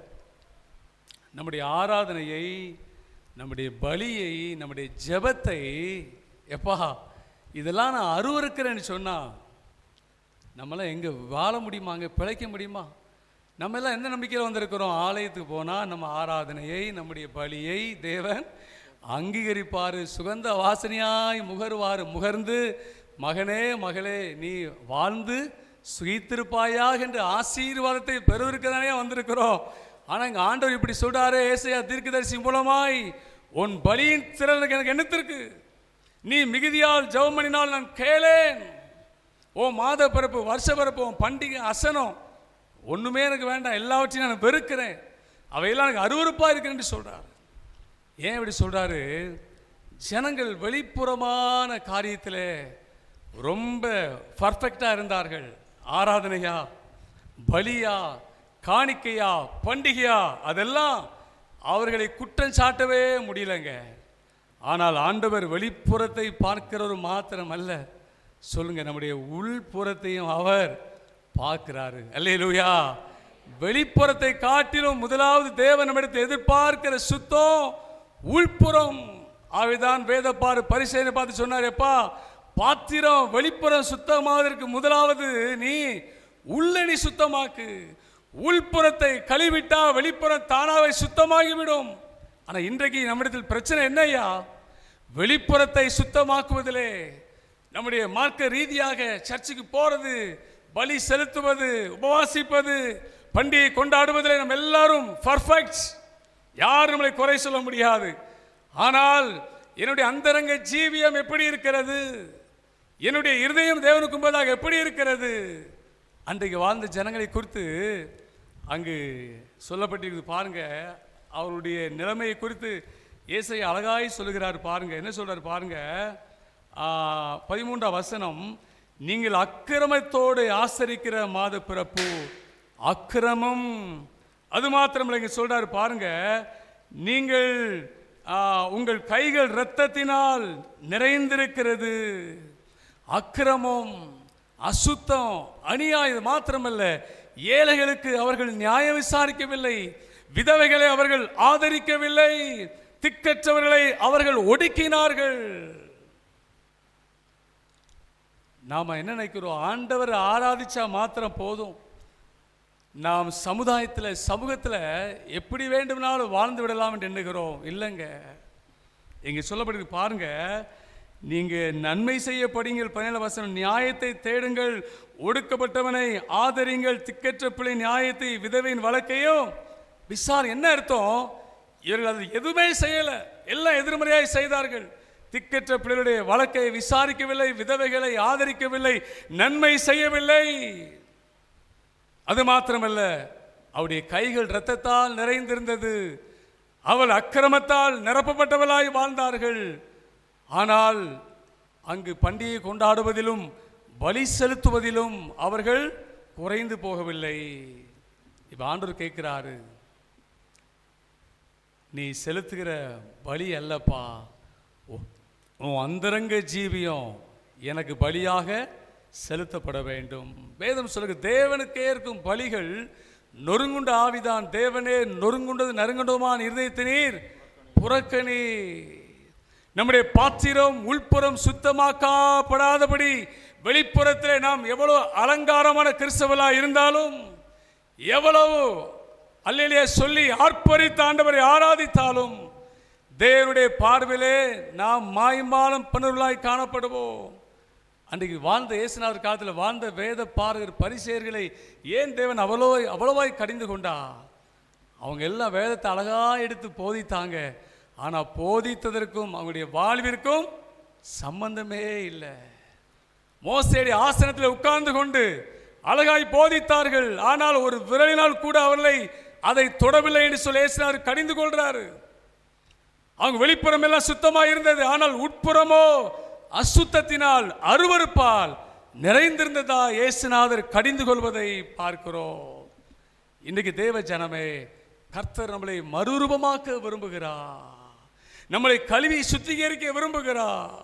நம்முடைய ஆராதனையை, நம்முடைய பலியை, நம்முடைய ஜெபத்தை, எப்பா இதெல்லாம் நான் அருவருக்கிறேன்னு சொன்னா நம்மளாம் எங்கே வாழ முடியுமா, அங்கே பிழைக்க முடியுமா? நம்ம எல்லாம் எந்த நம்பிக்கையில் வந்திருக்கிறோம்? ஆலயத்துக்கு போனால் நம்ம ஆராதனையை, நம்முடைய பலியை தேவன் அங்கீகரிப்பார், சுகந்த வாசனையாய் முகர்ந்து மகனே மகளே நீ வாழ்ந்து சுகித்திருப்பாயாக என்று ஆசீர்வாதத்தை பெறுவதற்கு தானே வந்திருக்கிறோம். ஆனால் இங்கே ஆண்டவர் இப்படி சொல்றாரு, ஏசாயா தீர்க்கதரிசி மூலமாய், உன் பலியின் திறன் எனக்கு என்னத்திற்கு? நீ மிகுதியால் ஜெபம் பண்ணினால் நான் கேளேன். ஓ மாத பிறப்பு, வருஷ பிறப்பு, உன் பண்டிகை, அசனம் ஒன்றுமே எனக்கு வேண்டாம், எல்லாவற்றையும் நான் வெறுக்கிறேன், அவையெல்லாம் எனக்கு அருவருப்பாக இருக்குன்னு சொல்கிறார். ஏன் இப்படி சொல்கிறாரு? ஜனங்கள் வெளிப்புறமான காரியத்தில் ரொம்ப பர்ஃபெக்டாக இருந்தார்கள். ஆராதனையா, பலியா, காணிக்கையா, பண்டிகையா, அதெல்லாம் அவர்களை குற்றம் சாட்டவே முடியலங்க. ஆனால் ஆண்டவர் வெளிப்புறத்தை பார்க்கிறவர் மாத்திரம் அல்ல, சொல்லுங்க, நம்முடைய உள்புறத்தையும் அவர் பார்க்கிறாரு. அல்லேலூயா. வெளிப்புறத்தை காட்டிலும் முதலாவது தேவன் நம்மிடத்தில் எதிர்பார்க்கிற சுத்தம் உள்புறம். அவைதான் வேத பரிசேயனை பார்த்து சொன்னார், எப்பா பாத்திரம் வெளிப்புறம் சுத்தமாவதற்கு முதலாவது நீ உள்ளணி சுத்தமாக்கு. உள்புறத்தை கழுவிட்டா வெளிப்புறம் தானாவே சுத்தமாகிவிடும். ஆனால் இன்றைக்கு நம்மிடத்தில் பிரச்சனை என்னையா? வெளிப்புறத்தை சுத்தமாக்குவதிலே, நம்முடைய மார்க்க ரீதியாக சர்ச்சுக்கு போறது, பலி செலுத்துவது, உபவாசிப்பது, பண்டிகை கொண்டாடுவதில் நம்ம எல்லாரும் பர்ஃபெக்ட், யாரும் நம்மளை குறை சொல்ல முடியாது. ஆனால் என்னுடைய அந்தரங்க ஜீவியம் எப்படி இருக்கிறது? என்னுடைய இருதயம் தேவனுக்கு முன்பதாக எப்படி இருக்கிறது? அன்றைக்கு வாழ்ந்த ஜனங்களை குறித்து அங்கு சொல்லப்பட்டிருக்கு பாருங்க. அவருடைய நிலைமையை குறித்து ஏசாயா அழகாய் சொல்லுகிறார் பாருங்க. என்ன சொல்றாரு பாருங்க, 13ஆம் வசனம், நீங்கள் அக்கிரமத்தோடு ஆசரிக்கிற மாத பிறப்பு அக்கிரமம். அது மாத்திரமில்லை, இங்க சொல்றாரு பாருங்க, நீங்கள் உங்கள் கைகள் இரத்தத்தினால் நிறைந்திருக்கிறது. அக்கிரமம், அசுத்தம், அநியாயம் மாத்திரமல்ல, ஏழைகளுக்கு அவர்கள் நியாயம் விசாரிக்கவில்லை, விதவைகளை அவர்கள் ஆதரிக்கவில்லை, திக்கற்றவர்களை அவர்கள் ஒடுக்கினார்கள். நாம என்ன நினைக்கிறோம்? ஆண்டவர் ஆராதிச்சா மாத்திரம் போதும், நாம் சமுதாயத்தில் சமூகத்தில் எப்படி வேண்டுமானாலும் வாழ்ந்து விடலாம் என்று எண்ணுகிறோம். இல்லைங்க, இங்கே சொல்லப்படுது பாருங்க, நீங்கள் நன்மை செய்யப்படுங்கள். 17 வசனம், நியாயத்தை தேடுங்கள், ஒடுக்கப்பட்டவனை ஆதரிங்கள், திக்கற்ற பிள்ளை நியாயத்தை, விதவையின் வழக்கையும் விசாரி. என்ன அர்த்தம்? இவர்கள் அது எதுவுமே செய்யலை, எல்லாம் எதிர்மறையாக செய்தார்கள். திக்கற்ற பிள்ளைகளுடைய வழக்கை விசாரிக்கவில்லை, விதவைகளை ஆதரிக்கவில்லை, நன்மை செய்யவில்லை. அது மாத்திரமல்ல, அவருடைய கைகள் இரத்தத்தால் நிறைந்திருந்தது, அவள் அக்கிரமத்தால் நிரப்பப்பட்டவளாய் வாழ்ந்தார்கள். ஆனால் அங்கு பண்டிகை கொண்டாடுவதிலும் பலி செலுத்துவதிலும் அவர்கள் குறைந்து போகவில்லை. இப்ப ஆண்டவர் கேட்கிறாரு, நீ செலுத்துகிற பலி அல்லப்பா, உன் அந்தரங்க ஜீவியம் எனக்கு பலியாக செலுத்தப்பட வேண்டும். வேதம் சொல்லுங்க, தேவனுக்கு ஏற்கும் பலிகள் நொறுங்குண்ட ஆவிதான். தேவனே நொறுங்குண்டது நறுங்குண்டதுமான இருதயத்தினீர் புறக்கணி. நம்முடைய பாத்திரம் உள்புறம் சுத்தமாக்கப்படாதபடி வெளிப்புறத்தில் நாம் எவ்வளவு அலங்காரமான கிறிஸ்தவலா இருந்தாலும், எவ்வளவு அல்லேலூயா சொல்லி ஆர்ப்பரித்த ஆண்டவரை ஆராதித்தாலும், தேவனுடைய பார்வையிலே நாம் மாய்மாலம் பண்ணுவர்களாய் காணப்படுவோம். அன்றைக்கு வாழ்ந்த இயேசுநாதர் காலத்தில் வாழ்ந்த வேத பாரகர் பரிசேயர்களை ஏன் தேவன் அவ்வளவாய் கடிந்து கொண்டா? அவங்க எல்லாம் வேதத்தை அழகாக எடுத்து போதித்தாங்க. ஆனால் போதித்ததற்கும் அவங்களுடைய வாழ்விற்கும் சம்பந்தமே இல்லை. மோசேயுடைய ஆசனத்தில் உட்கார்ந்து கொண்டு அழகாய் போதித்தார்கள், ஆனால் ஒரு விரலினால் கூட அவர்களை அதை தொடவில்லை என்று சொல்லி இயேசுநாதர் கடிந்து கொள்றாரு. அவங்க வெளிப்புறம் எல்லாம் சுத்தமாக இருந்தது, ஆனால் உட்புறமோ அசுத்தத்தினால் அருவருப்பால் நிறைந்திருந்ததா இயேசுநாதர் கடிந்து கொள்வதை பார்க்கிறோம். இன்றைக்கு தேவ ஜனமே, கர்த்தர் நம்மளை மறுரூபமாக்க விரும்புகிறார், நம்மளை கழுவி சுத்திகரிக்க விரும்புகிறார்.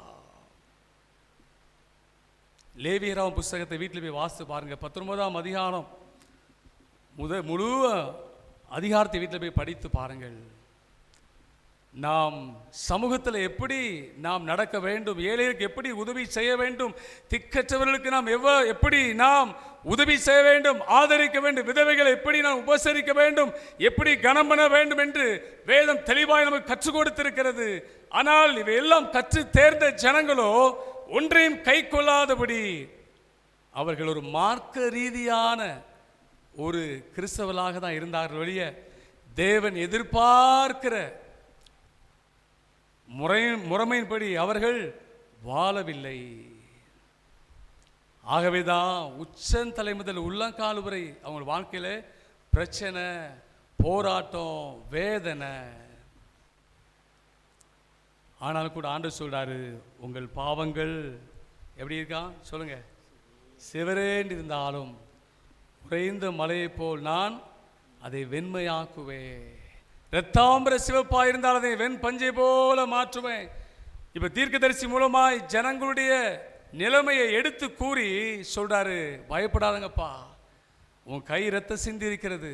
லேவியராம் புஸ்தகத்தை வீட்டில் போய் வாசித்து பாருங்க. 19ஆம் அதிகாரம் முழு அதிகாரத்தை வீட்டில் போய் படித்து பாருங்கள். நாம் சமூகத்தில் எப்படி நாம் நடக்க வேண்டும், ஏழைகளுக்கு எப்படி உதவி செய்ய வேண்டும், திக்கற்றவர்களுக்கு நாம் எப்படி நாம் உதவி செய்ய வேண்டும், ஆதரிக்க வேண்டும், விதவைகளை எப்படி நாம் உபசரிக்க வேண்டும், எப்படி கனம் பண்ண வேண்டும் என்று வேதம் தெளிவாய் நமக்கு கற்றுக் கொடுத்திருக்கிறது. ஆனால் இவையெல்லாம் கற்று தேர்ந்த ஜனங்களோ ஒன்றையும் கை கொள்ளாதபடி அவர்கள் ஒரு மார்க்க ரீதியான ஒரு கிறிஸ்தவர்களாக தான் இருந்தார்கள். வெளியே தேவன் எதிர்பார்க்கிற முறைமையின்படி அவர்கள் வாழவில்லை. ஆகவேதான் உச்சந்தலை முதல் உள்ளங்கால் வரை அவங்க வாழ்க்கையில பிரச்சனை, போராட்டம், வேதனை. ஆனாலும் கூட ஆண்டவர் சொல்றாரு, உங்கள் பாவங்கள் எப்படி இருக்கான் சொல்லுங்க, சிவரேண்டு இருந்தாலும் உறைந்த மலையை போல் நான் அதை வெண்மையாக்குவேன். இரத்தாம்பர சிவப்பாக இருந்தால் அதை வெண் பஞ்சை போல மாற்றுவேன். இப்ப தீர்க்கதரிசி மூலமாய் ஜனங்களுடைய நிலைமையை எடுத்து கூறி சொல்றாரு, பயப்படாதங்கப்பா, உன் கை ரத்தம் சிந்தி இருக்கிறது,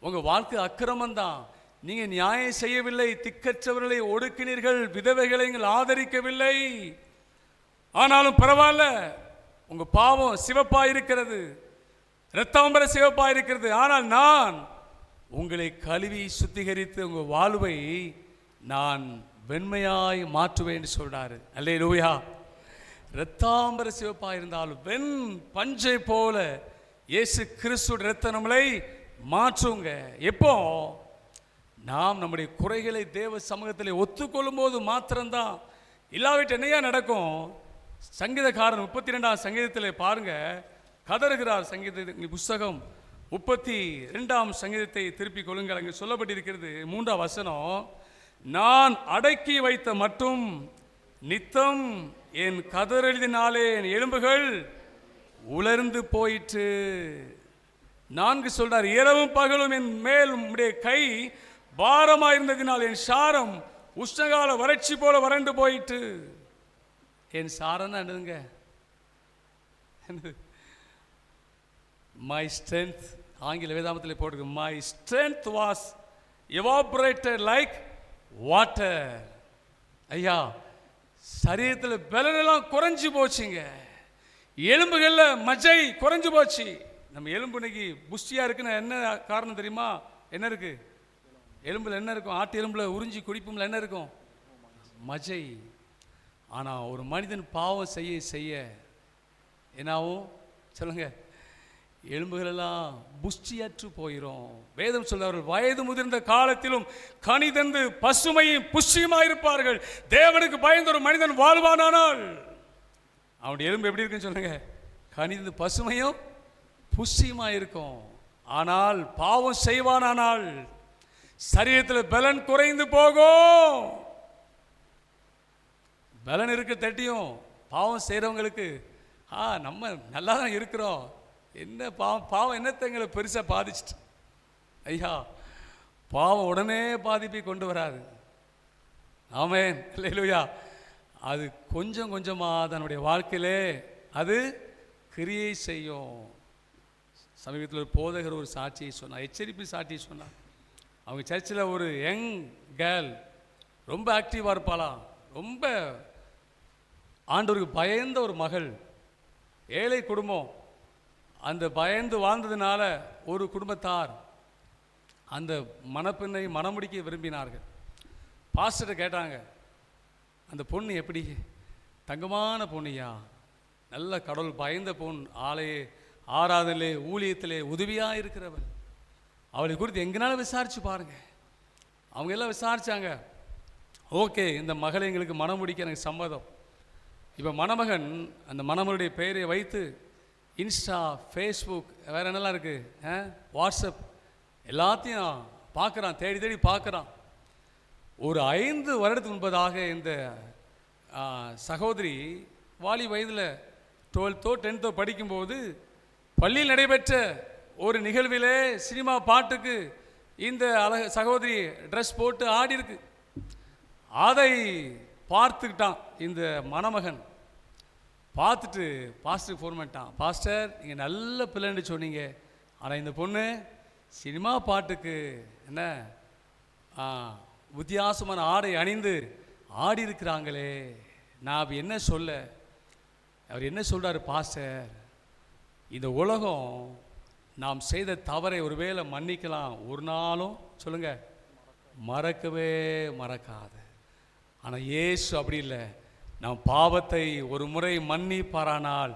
உங்க வாழ்க்கை அக்கிரமம்தான், நீங்க நியாயம் செய்யவில்லை, திக்கற்றவர்களை ஒடுக்கினீர்கள், விதவைகளை நீங்கள் ஆதரிக்கவில்லை, ஆனாலும் பரவாயில்ல, உங்க பாவம் சிவப்பா இருக்கிறது, இரத்தாம்பர சிவப்பா இருக்கிறது, ஆனால் நான் உங்களை கழுவி சுத்திகரித்து உங்க வாழ்வை நான் வெண்மையாய் மாற்றுவேன் சொல்றாரு. அல்லேலூயா. இரத்தாம்பர சிவப்பா இருந்தாலும் வெண் பஞ்சை போல இயேசு கிறிஸ்துவின் இரத்தம் நம்மளை மாற்றுங்க. எப்போ நாம் நம்முடைய குறைகளை தேவ சமூகத்தில் ஒத்துக்கொள்ளும் போது மாத்திரம்தான். இல்லாவிட்டு என்னையா நடக்கும்? சங்கீதக்காரன் 32ஆம் சங்கீதத்தில் பாருங்க, கதறுகிறார். சங்கீத புஸ்தகம் 32ஆம் சங்கீதத்தை திருப்பிக் கொள்ளுங்கள். அங்கே சொல்லப்பட்டிருக்கிறது 3ஆம் வசனம், நான் அடக்கி வைத்த மட்டும் நித்தம் என் கதறலினாலே என் எலும்புகள் உலர்ந்து போயிற்று. 4 சொல்றார், இரவும் பகலும் என் மேல் உம்முடைய கை பாரமாயிருந்ததினால் என் சாரம் உஷ்ணகால வறட்சி போல வறண்டு போயிற்று. என் சாரம் என்னதுங்க? மை ஸ்ட்ரென்த், ஆங்கில வேதாமத்தில் போட்டிருக்கு, my strength was evaporated like water. ஐயா, சரீரத்தில் பலனெல்லாம் குறைஞ்சி போச்சுங்க, எலும்புகளில் மஜை குறைஞ்சு போச்சு. நம்ம எலும்பு இன்னைக்கு புஷ்டியாக இருக்குன்னு என்ன காரணம் தெரியுமா? என்ன இருக்கு எலும்பில்? என்ன இருக்கும்? ஆட்டு எலும்பில் உறிஞ்சி குடிப்பும்ல என்ன இருக்கும்? மஜை. ஆனால் ஒரு மனிதன் பாவம் செய்ய செய்ய என்னாவும் சொல்லுங்க, எலும்புகளெல்லாம் புஷ்டியற்று போயிடும். வேதம் சொல்றவர்கள் வயது முதிர்ந்த காலத்திலும் கனிதந்து பசுமையும் புஷ்டியுமா இருப்பார்கள். தேவனுக்கு பயந்த ஒரு மனிதன் வாழ்வானானால் அவனுடைய எலும்பு எப்படி இருக்குன்னு சொல்லுங்க, கனிதந்து பசுமையும் புஷ்டியுமா இருக்கும். ஆனால் பாவம் செய்வானானால் சரீரத்தில் பலன் குறைந்து போகும். பலன் இருக்க தட்டியும் பாவம் செய்கிறவங்களுக்கு நம்ம நல்லா தான் இருக்கிறோம், என்ன பாவம் என்னத்தை எங்களை பெருசாக பாதிச்சிட்டு? ஐயா, பாவம் உடனே பாதிப்பை கொண்டு வராது. ஆமென், அல்லேலூயா. அது கொஞ்சம் கொஞ்சமாக தன்னுடைய வாழ்க்கையிலே அது கிரியை செய்யும். சமீபத்தில் ஒரு போதகர் ஒரு சாட்சியை சொன்னார், எச்சரிப்பு சாட்சியை சொன்னார். அவங்க சர்ச்சில் ஒரு யங் கேர்ள் ரொம்ப ஆக்டிவாக இருப்பாளாம், ரொம்ப ஆண்டவருக்கு பயந்த ஒரு மகள், ஏழை குடும்பம். அந்த பயந்து வாழ்ந்ததுனால ஒரு குடும்பத்தார் அந்த மணப்பெண்ணை மணமுடிக்க விரும்பினார்கள். பாஸ்டர்கிட்ட கேட்டாங்க, அந்த பொண்ணு எப்படி? தங்கமான பொண்ணுயா, நல்ல கடவுள் பயந்த பொண்ணு, ஆலய ஆராதனையிலே ஊழியத்திலே உதவியாக இருக்கிறவள், அவளை குறித்து எங்கனாலும் விசாரிச்சு பாருங்க. அவங்க எல்லாம் விசாரிச்சாங்க. ஓகே, இந்த மகளை எங்களுக்கு மனம் முடிக்க எனக்கு சம்மதம். இப்போ மணமகன் அந்த மணமகளுடைய பெயரை வைத்து இன்ஸ்டா, ஃபேஸ்புக், வேறு என்னெல்லாம் இருக்குது, வாட்ஸ்அப் எல்லாத்தையும் பார்க்குறான், தேடி தேடி பார்க்குறான். ஒரு 5 வருடத்துக்கு முன்பதாக இந்த சகோதரி வாலி வயதில் 12th 10th படிக்கும்போது பள்ளியில் நடைபெற்ற ஒரு நிகழ்விலே சினிமா பாட்டுக்கு இந்த சகோதரி ட்ரெஸ் போட்டு ஆடி இருக்கு. அதை பார்த்துக்கிட்டான் இந்த மணமகன். பார்த்துட்டு பாஸ்டருக்கு ஃபோன் பண்ணிட்டான், பாஸ்டர் நீங்கள் நல்ல பிள்ளைன்னு சொன்னீங்க, ஆனால் இந்த பொண்ணு சினிமா பாட்டுக்கு என்ன வித்தியாசமான ஆடை அணிந்து ஆடி இருக்கிறாங்களே, நான் என்ன சொல்ல? அவர் என்ன சொல்கிறார் பாஸ்டர், இந்த உலகம் நாம் செய்த தவறை ஒருவேளை மன்னிக்கலாம், ஒரு நாளும் சொல்லுங்க மறக்கவே மறக்காது. ஆனால் இயேசு அப்படி இல்லை, நாம் பாவத்தை ஒரு முறை மன்னிப்பாரானால்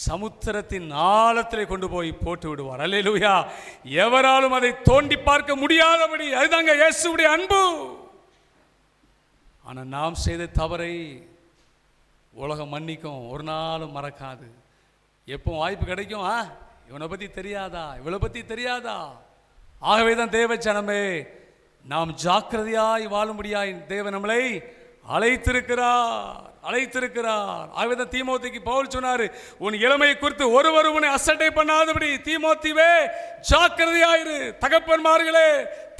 சமுத்திரத்தின் ஆழத்திலே கொண்டு போய் போட்டு விடுவார். அல்லேலூயா. எவராலும் அதை தோண்டி பார்க்க முடியாதபடி. அதுதாங்க இயேசுவுடைய அன்பு. ஆனால் நாம் செய்த தவறை உலகம் மன்னிக்கும், ஒரு நாளும் மறக்காது. எப்போ வாய்ப்பு கிடைக்கும், இவனை பற்றி தெரியாதா, இவளை பற்றி தெரியாதா? ஆகவே தான் தேவ ஜனமே, நாம் ஜாக்கிரதையாய் வாழும்படியாய் தேவன் நம்மளை அழைத்திருக்கிறார். ஆகவே தான் தீமோத்திக்கு பவுல் சொன்னாரு, உன் இளமையை குறித்து ஒருவரும் உன்னை அசட்டை பண்ணாதபடி தீமோத்திவே ஜாக்கிரதையாயிரு. தகப்பன்மார்களே,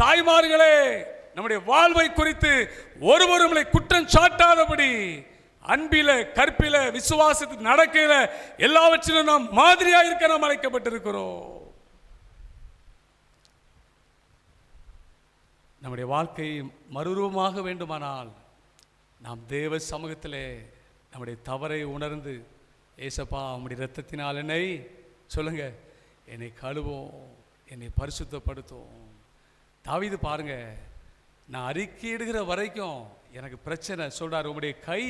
தாய்மார்களே, நம்முடைய வாழ்வை குறித்து ஒருவரும் நம்மளை குற்றம் சாட்டாதபடி அன்பில, கற்பில, விசுவாசத்தில் நடக்கையில எல்லாவற்றிலும் நாம் மாதிரியாக இருக்க நாம் அழைக்கப்பட்டிருக்கிறோம். நம்முடைய வாழ்க்கை மறுரூபமாக வேண்டுமானால் நாம் தேவ சமூகத்திலே நம்முடைய தவறை உணர்ந்து, ஏசப்பா உம்முடைய இரத்தத்தினால் என்னை சொல்லுங்க, என்னை கழுவோம், என்னை பரிசுத்தப்படுத்தும். தாவீது பாருங்க, நான் அறிக்கையிடுகிற வரைக்கும் எனக்கு பிரச்சனை. சொல்றாரு, உம்முடைய கை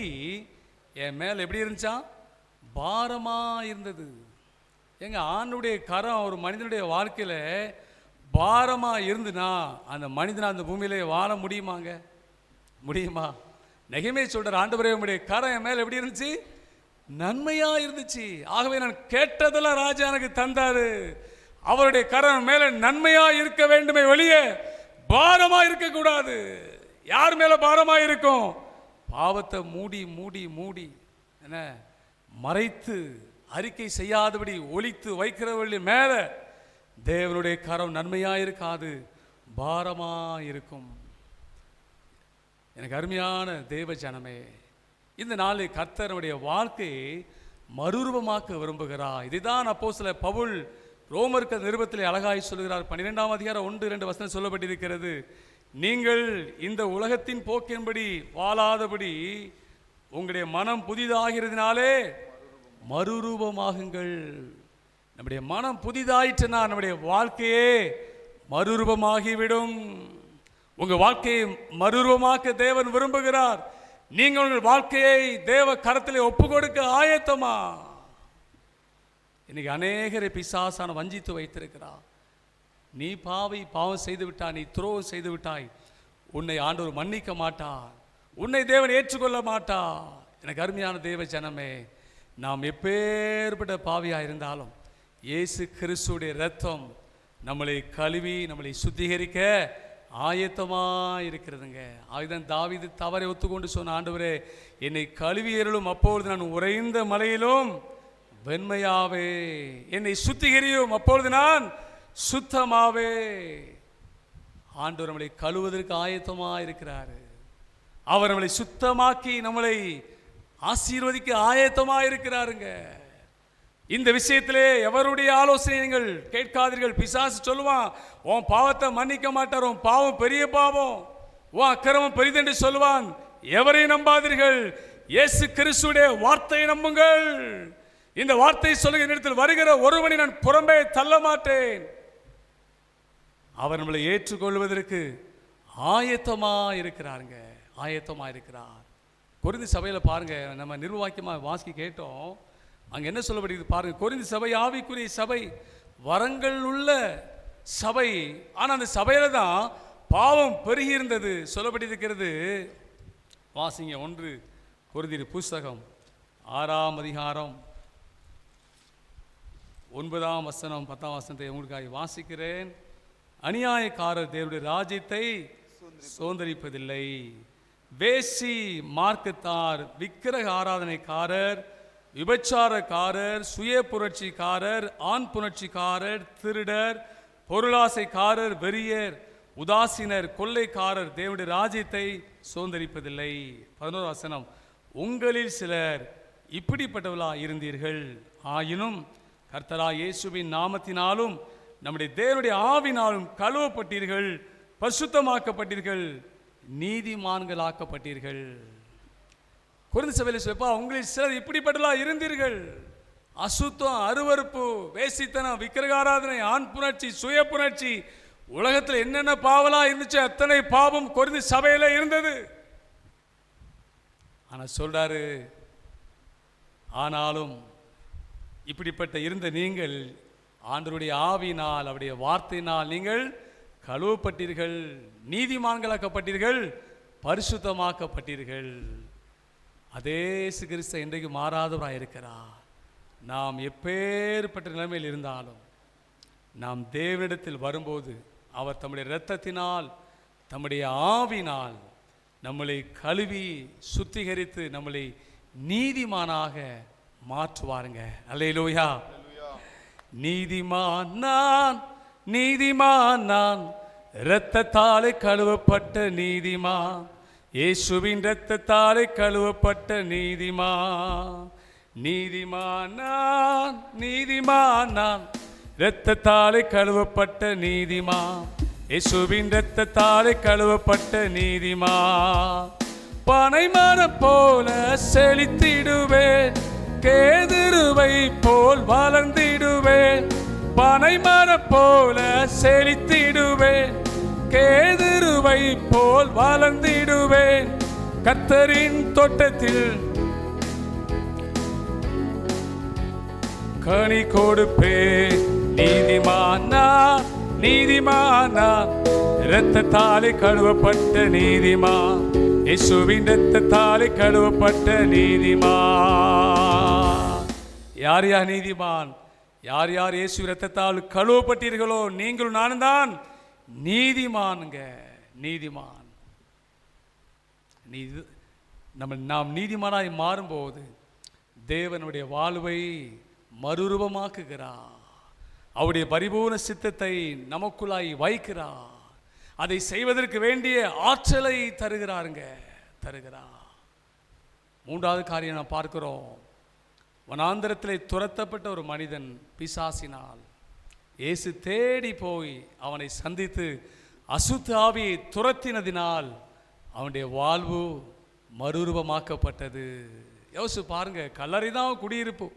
என் மேல் எப்படி இருந்துச்சா, பாரமா இருந்தது. எங்க ஆணுடைய கரம் ஒரு மனிதனுடைய வாழ்க்கையில பாரமா இருந்துனா அந்த மனிதன் அந்த பூமியிலே வாழ முடியுமாங்க? முடியுமா? நெகேமியா சொல்றார், ஆண்டவரே உம்முடைய கரம் என் மேல் எப்படி இருந்துச்சு, நன்மையா இருந்துச்சு. ஆகவே நான் கேட்டதெல்லாம் ராஜா எனக்கு தந்தாரு. அவருடைய கரம் மேல நன்மையா இருக்க வேண்டுமே வெளியே பாரமா இருக்க கூடாது. யார் மேல பாரமா இருக்கும்? பாவத்தை மூடி மூடி மூடி என்ன மறைத்து அறிக்கை செய்யாதபடி ஒளித்து வைக்கிறவர்கள் மேல தேவனுடைய கரம் நன்மையா இருக்காது, பாரமா இருக்கும். எனக்கு அருமையான தேவ ஜனமே, இந்த நாளில் கர்த்தருடைய வாழ்க்கையை மறுரூபமாக்க விரும்புகிறார். இதுதான் அப்போஸ்தலர் பவுல் ரோமருக்கு நிருபத்திலே அழகாய் சொல்கிறார். 12ஆம் அதிகாரம் 1-2 வசனம் சொல்லப்பட்டிருக்கிறது, நீங்கள் இந்த உலகத்தின் போக்கின்படி வாழாதபடி உங்களுடைய மனம் புதிதாகிறதுனாலே மறுரூபமாகுங்கள். நம்முடைய மனம் புதிதாயிற்றுனா நம்முடைய வாழ்க்கையே மறுரூபமாகிவிடும். உங்கள் வாழ்க்கையை மறுரூபமாக்க தேவன் விரும்புகிறார். நீங்கள் உங்கள் வாழ்க்கையை தேவ கரத்திலே ஒப்பு கொடுக்க ஆயத்தமா? இன்னைக்கு அநேகரை பிசாசான வஞ்சித்து வைத்திருக்கிறார். நீ பாவம் செய்து விட்டாய், நீ துரோகம் செய்து விட்டாய், உன்னை ஆண்டவர் மன்னிக்க மாட்டார், உன்னை தேவன் ஏற்றுக்கொள்ள மாட்டார். எனக்கு அருமையான தேவ ஜனமே, நாம் எப்பேற்பட்ட பாவியாக இருந்தாலும் இயேசு கிறிஸ்துடைய இரத்தம் நம்மளை கழுவி நம்மளை சுத்திகரிக்க ஆயத்தமா இருக்கிறதுங்க. ஆகிதான் தாவீது தவறை ஒத்துக்கொண்டு சொன்ன, ஆண்டவரே என்னை கழுவியருளும், அப்பொழுது நான் உறைந்த மலையிலும் வெண்மையாவே, என்னை சுத்திகரியும், அப்பொழுது நான் சுத்தமாவே. ஆண்டவர் நம்மளை கழுவதற்கு ஆயத்தமா இருக்கிறாரு. அவர் நம்மளை சுத்தமாக்கி நம்மளை ஆசீர்வதிக்க ஆயத்தமா இருக்கிறாருங்க. இந்த விஷயத்திலே எவருடைய ஆலோசனை நீங்கள் கேட்காதீர்கள். பிசாசு சொல்லுவான், உன் பாவத்தை மன்னிக்க மாட்டார், உன் பாவம் பெரிய பாவம், உன் அக்கிரமம் பெரிதென்று சொல்லுவான். எவரையும் நம்பாதீர்கள், இயேசு கிறிஸ்துடைய வார்த்தையை நம்புங்கள். இந்த வார்த்தையை சொல்லுகிற இடத்தில் வருகிற ஒருவனை நான் புறம்பே தள்ள மாட்டேன். அவர் நம்மளை ஏற்றுக்கொள்வதற்கு ஆயத்தமா இருக்கிறாருங்க, ஆயத்தமா இருக்கிறார். கொரிந்தி சபையில பாருங்க, நம்ம நிர்வாக்கியமா வாசிக்க கேட்டோம். அங்க என்ன சொல்லப்படுகிறது பாருங்க. கொரிந்தி சபை ஆவிக்குரிய சபை, வரங்கள் உள்ள சபை. ஆனா அந்த சபையில தான் பாவம் பெருகி இருந்தது சொல்லப்பட்டிருக்கிறது. வாசிங்க 1 கொரிந்தியர் புஸ்தகம் 6ஆம் அதிகாரம் 9ஆம் வசனம் 10ஆம் வசனத்தை உங்களுக்காக வாசிக்கிறேன். அநியாயக்காரர் தேவனுடைய ராஜ்யத்தை சுதந்தரிப்பதில்லை. வேசி, மார்க்கத்தார், விக்கிரக ஆராதனைக்காரர், விபச்சாரக்காரர், சுய புரட்சிக்காரர், ஆண் புணர்ச்சிக்காரர், திருடர், பொருளாசைக்காரர், வெறியர், உதாசீனர், கொள்ளைக்காரர் தேவனுடைய ராஜ்யத்தை சுதந்தரிப்பதில்லை. 11ஆம் வசனம், உங்களில் சிலர் இப்படிப்பட்டவர்களா இருந்தீர்கள், ஆயினும் கர்த்தராகிய இயேசுவின் நாமத்தினாலும் நம்முடைய தேவனுடைய ஆவினாலும் கழுவப்பட்டீர்கள், பரிசுத்தமாக்கப்பட்டீர்கள், நீதிமான்களாக்கப்பட்டீர்கள். கொரிந்தி சபையில் சொல்லப்பா, உங்களில் சிலர் இப்படிப்பட்டவர்களா இருந்தீர்கள். அசுத்தம், அருவருப்பு, வேசித்தனம், விக்கிரகாராதனை, ஆண் புணர்ச்சி, சுய புணர்ச்சி, உலகத்தில் என்னென்ன பாவலா இருந்துச்சு அத்தனை பாவம் கொரிந்தி சபையில இருந்தது. ஆனா சொல்றாரு, ஆனாலும் இப்படிப்பட்ட இருந்த நீங்கள் ஆண்டவருடைய ஆவியினால் அவருடைய வார்த்தையினால் நீங்கள் கழுவப்பட்டீர்கள், நீதிமான்களாக்கப்பட்டீர்கள், பரிசுத்தமாக்கப்பட்டீர்கள். அதே இயேசு கிறிஸ்து இன்றைக்கு மாறாதவராக இருக்கிறார். நாம் எப்பேற்பட்ட நிலைமையில் இருந்தாலும் நாம் தேவனிடத்தில் வரும்போது அவர் தம்முடைய இரத்தத்தினால் தம்முடைய ஆவினால் நம்மளை கழுவி சுத்திகரித்து நம்மளை நீதிமானாக மாற்றுவாருங்க. அல்லேலூயா. நீதிமான் நான், நீதிமான் நான், இரத்தத்தாலே கழுவப்பட்ட நீதிமான், இயேசுவின் இரத்தத்தாலே கழுவப்பட்ட நீதிமான். நீதிமான் நான், நீதிமான் நான், இரத்தத்தாலே கழுவப்பட்ட நீதிமான், இயேசுவின் இரத்தத்தாலே கழுவப்பட்ட நீதிமான். பனைமரம் போல செழித்திடுவேன், கேதுருவை போல் வளர்ந்திடுவேன். பனைமரம் போல செழித்திடுவேன், கேதுருவை போல் வளர்ந்திடுவேன். கர்த்தரின் தோட்டத்தில் கனி கொடுப்பேன். நீதிமானா, நீதிமானா, இரத்தத்தாலே கழுவப்பட்ட நீதிமான், இயேசுவின் இரத்தத்தாலே கழுவப்பட்ட நீதிமான். யார் யார் நீதிமான்? யார் யார் இயேசு இரத்தத்தால் கழுவப்பட்டீர்களோ நீங்களும் நானும் தான் நீதிமானுங்க. நீதிமான். நாம் நீதிமானாய் மாறும்போது தேவனுடைய வாழ்வை மறுரூபமாக்குகிறார். அவருடைய பரிபூர்ண சித்தத்தை நமக்குள்ளாய் வைக்கிறார். அதை செய்வதற்கு வேண்டிய ஆற்றலை தருகிறாருங்க, தருகிறார். மூன்றாவது காரியம் நாம் பார்க்கிறோம். வனாந்தரத்திலே துரத்தப்பட்ட ஒரு மனிதன் பிசாசினால் இயேசு தேடி போய் அவனை சந்தித்து அசுத்த ஆவியை துரத்தினதினால் அவனுடைய வாழ்வு மறுரூபமாக்கப்பட்டது. யோசிச்சு பாருங்க, கல்லறை தான் குடியிருப்பு.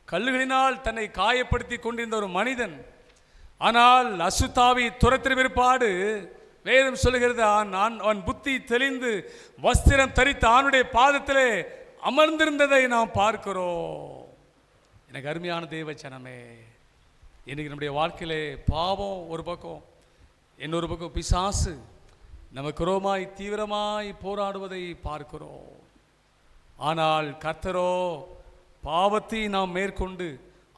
கல்லுகளினால் தன்னை காயப்படுத்தி கொண்டிருந்த ஒரு மனிதன், ஆனால் அசுத்தாவி துரத்தின பிற்பாடு வேதம் சொல்லுகிறது அவன் புத்தி தெளிந்து வஸ்திரம் தரித்து அவனுடைய பாதத்திலே அமர்ந்திருந்ததை நாம் பார்க்கிறோம். எனக்கு அருமையான தேவ ஜனமே, இன்னைக்கு நம்முடைய வாழ்க்கையிலே பாவம் ஒரு பக்கம், இன்னொரு பக்கம் பிசாசு நமக்கு ரோமாய் தீவிரமாய் போராடுவதை பார்க்கிறோம். ஆனால் கர்த்தரோ பாவத்தை நாம் மேற்கொண்டு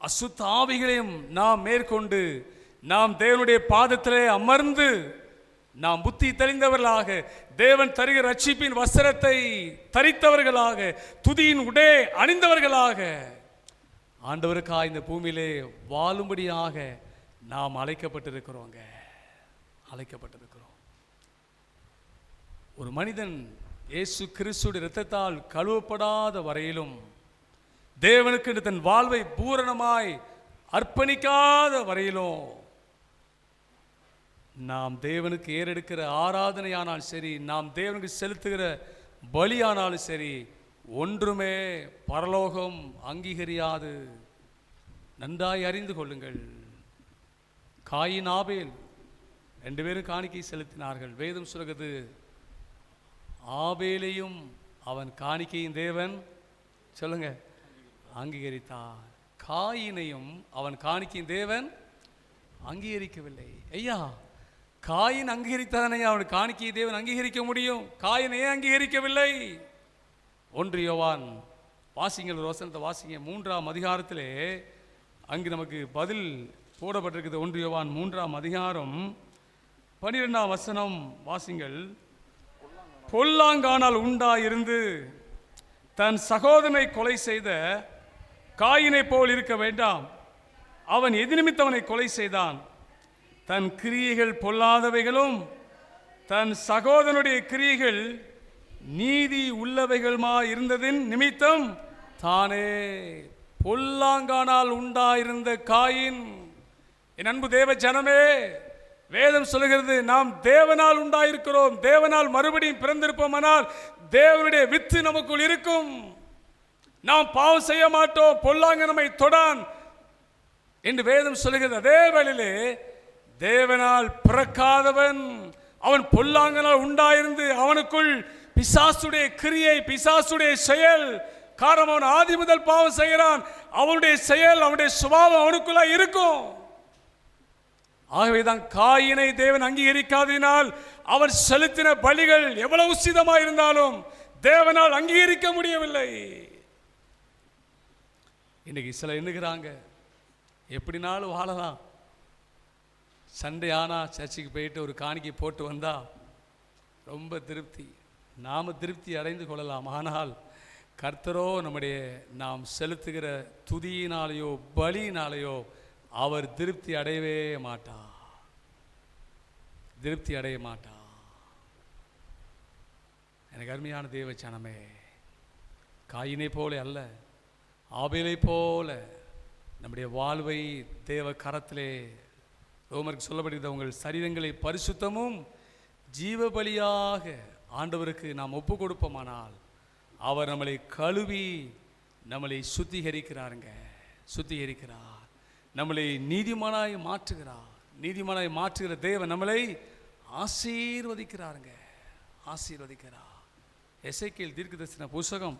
அசுத்த ஆவிகளையும் நாம் மேற்கொண்டு நாம் தேவனுடைய பாதத்திலே அமர்ந்து நாம் புத்தி தெளிந்தவர்களாக, தேவன் தருகிற ரட்சிப்பின் வஸ்திரத்தை தரித்தவர்களாக, துதியின் உடை அணிந்தவர்களாக ஆண்டவருக்காக இந்த பூமியிலே வாழும்படியாக நாம் அழைக்கப்பட்டிருக்கிறோங்க, அழைக்கப்பட்டிருக்கிறோம். ஒரு மனிதன் இயேசு கிறிஸ்துவின் இரத்தத்தால் கழுவப்படாத வரையிலும், தேவனுக்கு தன் வாழ்வை பூரணமாய் அர்ப்பணிக்காத வரையிலும், நாம் தேவனுக்கு ஏறெடுக்கிற ஆராதனையானால் சரி, நாம் தேவனுக்கு செலுத்துகிற பலியானாலும் சரி, ஒன்றுமே பரலோகம் அங்கீகரியாது. நன்றாய் அறிந்து கொள்ளுங்கள். காயின் ஆபேல் 2 பேரும் காணிக்கை செலுத்தினார்கள். வேதம் சொல்கிறது, ஆபேலையும் அவன் காணிக்கையும் தேவன் சொல்லுங்க அங்கீகரித்தார். காயினையும் அவன் காணிக்கையும் தேவன் அங்கீகரிக்கவில்லை. ஐயா, காயின் அங்கீகரித்தானே அவன் காணிக்கையை தேவன் அங்கீகரிக்க முடியும். காயின் ஏன் அங்கீகரிக்கவில்லை? 1 யோவான் வாசிங்கள், ஒரு வசனத்தை வாசிங்க. 3ஆம் அதிகாரத்திலே அங்கு நமக்கு பதில் போடப்பட்டிருக்குது. 1 யோவான் 3ஆம் அதிகாரம் 12ஆம் வசனம் வாசிங்கள். பொல்லாங்கானால் உண்டாயிருந்து தன் சகோதரனை கொலை செய்த காயினை போல் இருக்க வேண்டாம். அவன் எது நிமித்தவனை கொலை செய்தான்? தன் கிரியைகள் பொல்லாதவைகளும் தன் சகோதரனுடைய கிரியைகள் நீதி உள்ளவைகளுமா இருந்ததின் நிமித்தம் தானே. பொல்லாங்கானால் உண்டாயிருந்த காயின். என் அன்பு தேவ ஜனமே, வேதம் சொல்லுகிறது, நாம் தேவனால் உண்டாயிருக்கிறோம், தேவனால் மறுபடியும் பிறந்திருப்போமானால் தேவனுடைய வித்து நமக்குள் இருக்கும். நாம் பாவம் செய்ய மாட்டோம், பொல்லாங்க நம்மை தொடான் என்று வேதம் சொல்லுகிறது. அதே வேளையிலே தேவனால் பிறக்காதவன் அவன் பொல்லாங்கனால் உண்டாயிருந்து அவனுக்குள் பிசாசுடைய கிரியை, பிசாசுடைய செயல், காரணம் அவன் ஆதி முதல் பாவம் செய்கிறான், அவனுடைய செயல், அவனுடைய சுபாவம் அவனுக்குள்ள இருக்கும். ஆகவேதான் காயினை தேவன் அங்கீகரிக்காததினால் அவர் செலுத்தின பலிகள் எவ்வளவு உசிதமாக இருந்தாலும் தேவனால் அங்கீகரிக்க முடியவில்லை. இன்னைக்கு சில எண்ணுகிறாங்க, எப்படினாலும் வாழலாம், சண்டே ஆனால் சர்ச்சுக்கு போயிட்டு ஒரு காணிக்கை போட்டு வந்தா ரொம்ப திருப்தி, நாம் திருப்தி அடைந்து கொள்ளலாம். ஆனால் கர்த்தரோ நம்முடைய நாம் செலுத்துகிற துதியினாலேயோ பலியினாலேயோ அவர் திருப்தி அடையவே மாட்டார், திருப்தி அடைய மாட்டார். எனக்கு அருமையான தேவச்சனமே, காயினை போல அல்ல, ஆபேலை போல நம்முடைய வாழ்வை தேவ கரத்திலே ரோமருக்கு சொல்லப்படுகிற உங்கள் சரீரங்களை பரிசுத்தமும் ஜீவ பலியாக ஆண்டவருக்கு நாம் ஒப்பு கொடுப்போமானால் அவர் நம்மளை கழுவி நம்மளை சுத்திகரிக்கிறாருங்க, சுத்திகரிக்கிறார், நம்மளை நீதிமானாய் மாற்றுகிறார். நீதிமானாய் மாற்றுகிற தேவன் நம்மளை ஆசீர்வதிக்கிறாருங்க, ஆசீர்வதிக்கிறார். எசேக்கியேல் தீர்க்கதரிசன புத்தகம்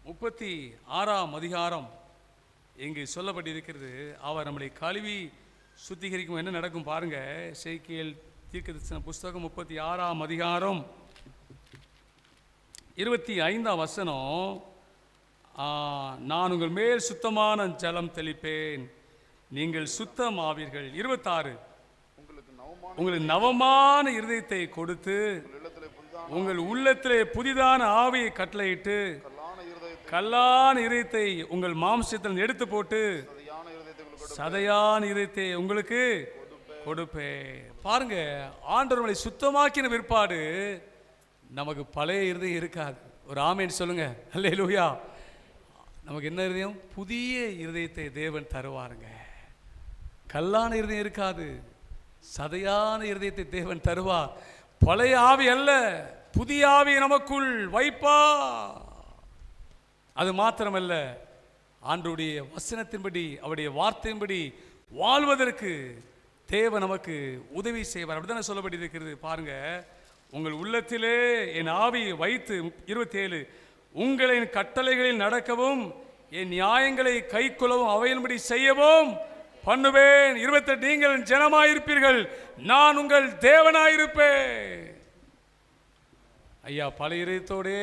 36ஆம் அதிகாரம் இங்கு சொல்லப்பட்டிருக்கிறது. அவர் நம்மளை கழுவி சுத்திகரிக்கும். என்ன நடக்கும் பாருங்க. எசேக்கியேல் தீர்க்கதரிசன புத்தகம் 36ஆம் அதிகாரம் 25ஆம் வசனம், நான் உங்கள் மேல் சுத்தமான ஜலம் தெளிப்பேன், நீங்கள் சுத்தம் ஆவீர்கள். 26, உங்களுக்கு நவமான இருதயத்தை கொடுத்து உங்கள் உள்ளத்திலே புதிதான ஆவியை கட்டளையிட்டு கல்லான இருதயத்தை உங்கள் மாம்சத்தில் எடுத்து போட்டு சதையான இருதயத்தை உங்களுக்கு கொடுப்பேன். பாருங்க, ஆண்டவர்களை சுத்தமாக்கின பிற்பாடு நமக்கு பழைய இருதயம் இருக்காது. ஒரு ஆமேன் சொல்லுங்க, அல்லேலூயா. நமக்கு என்ன இருதயம்? புதிய இருதயத்தை தேவன் தருவாருங்க. கல்லான இருதயம் இருக்காது, சதையான இருதயத்தை தேவன் தருவார். பழைய ஆவி அல்ல, புதிய ஆவி நமக்குள் வைப்பா. அது மாத்திரமல்ல, ஆண்டவருடைய வசனத்தின்படி அவருடைய வார்த்தையின்படி வாழ்வதற்கு தேவன் நமக்கு உதவி செய்வார். அப்படித்தானே சொல்லப்பட்டிருக்கிறது. பாருங்க, உங்கள் உள்ளத்திலே என் ஆவியை வைத்து 27, உங்களின் கட்டளைகளில் நடக்கவும் என் நியாயங்களை கைக்கொள்ளவும் அவையின்படி செய்யவும் பண்ணுவேன். 28, நீங்கள் ஜனமாயிருப்பீர்கள், நான் உங்கள் தேவனாயிருப்பேன். ஐயா, பழைய இருதயத்தோடே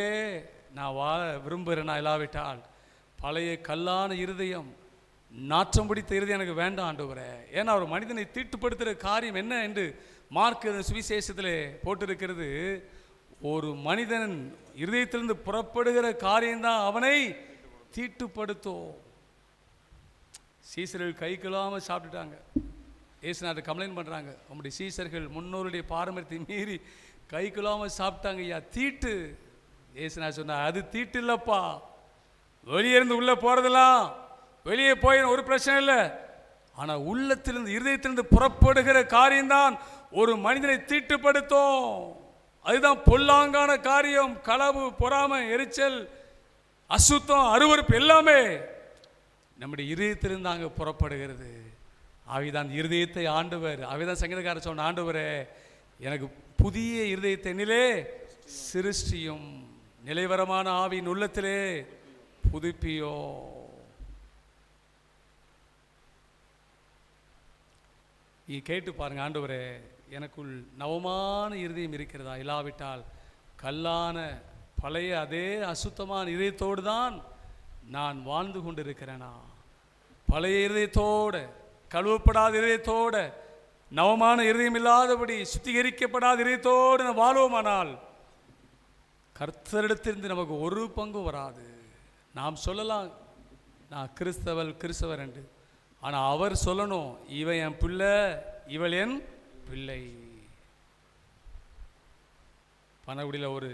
நான் வாழ விரும்புகிறேன். நான் இல்லாவிட்டால் பழைய கல்லான இருதயம், நாற்றம் பிடித்த இருதயம் எனக்கு வேண்டாம் ஆண்டவரே. ஏன்னா ஒரு மனிதனை தீட்டுப்படுத்துகிற காரியம் என்ன என்று மார்க் சுவிசேஷத்திலே போட்டிருக்கிறது. ஒரு மனிதன் இருதயத்திலிருந்து புறப்படுகிற காரியம்தான் அவனை தீட்டுப்படுத்தும். சீசர்கள் கை கழுவாமல் சாப்பிட்டுட்டாங்க. ஏசுநாதர் கம்ப்ளைண்ட் பண்ணுறாங்க, உங்களுடைய சீசர்கள் முன்னோருடைய பாரம்பரியத்தை மீறி கை கழுவாமல் சாப்பிட்டாங்க ஐயா, தீட்டு. ஏசுநாதர் சொன்னார், அது தீட்டு இல்லைப்பா, வெளியே இருந்து உள்ளே போகிறதெல்லாம் வெளியே போய் ஒரு பிரச்சனை இல்லை, ஆனால் உள்ளத்திலிருந்து இருதயத்திலிருந்து புறப்படுகிற காரியம்தான் ஒரு மனிதனை தீட்டுப்படுத்தும். அதுதான் பொல்லாங்கான காரியம். களவு, பொறாமை, எரிச்சல், அசுத்தம், அருவருப்பு எல்லாமே நம்முடைய இருதயத்திலிருந்து அங்கே புறப்படுகிறது. ஆவிதான் இருதயத்தை ஆண்டவர், ஆவிதான் சங்கீதக்காரர் சொன்ன, ஆண்டவரே எனக்கு புதிய இருதயத்தை என்னிலே சிருஷ்டியும், நிலைவரமான ஆவியின் உள்ளத்திலே புதுப்பியோ. நீ கேட்டு பாருங்க, ஆண்டவரே எனக்குள் நவமான இருதயம் இருக்கிறதா, இல்லாவிட்டால் கல்லான பழைய அதே அசுத்தமான இதயத்தோடு தான் நான் வாழ்ந்து கொண்டிருக்கிறேனா? பழைய இருதயத்தோடு, கழுவப்படாத இருதயத்தோடு, நவமான இருதயம் இல்லாதபடி சுத்திகரிக்கப்படாத இருதயத்தோடு நான் வாழ்வோமானால் கர்த்தரிடத்திலிருந்து நமக்கு ஒரு பங்கு வராது. நாம் சொல்லலாம் நான் கிறிஸ்தவர் என்று, ஆனால் அவர் சொல்லணும், இவன் என் பிள்ளை, இவள் என் பிள்ளை. பணகுடியில் ஒரு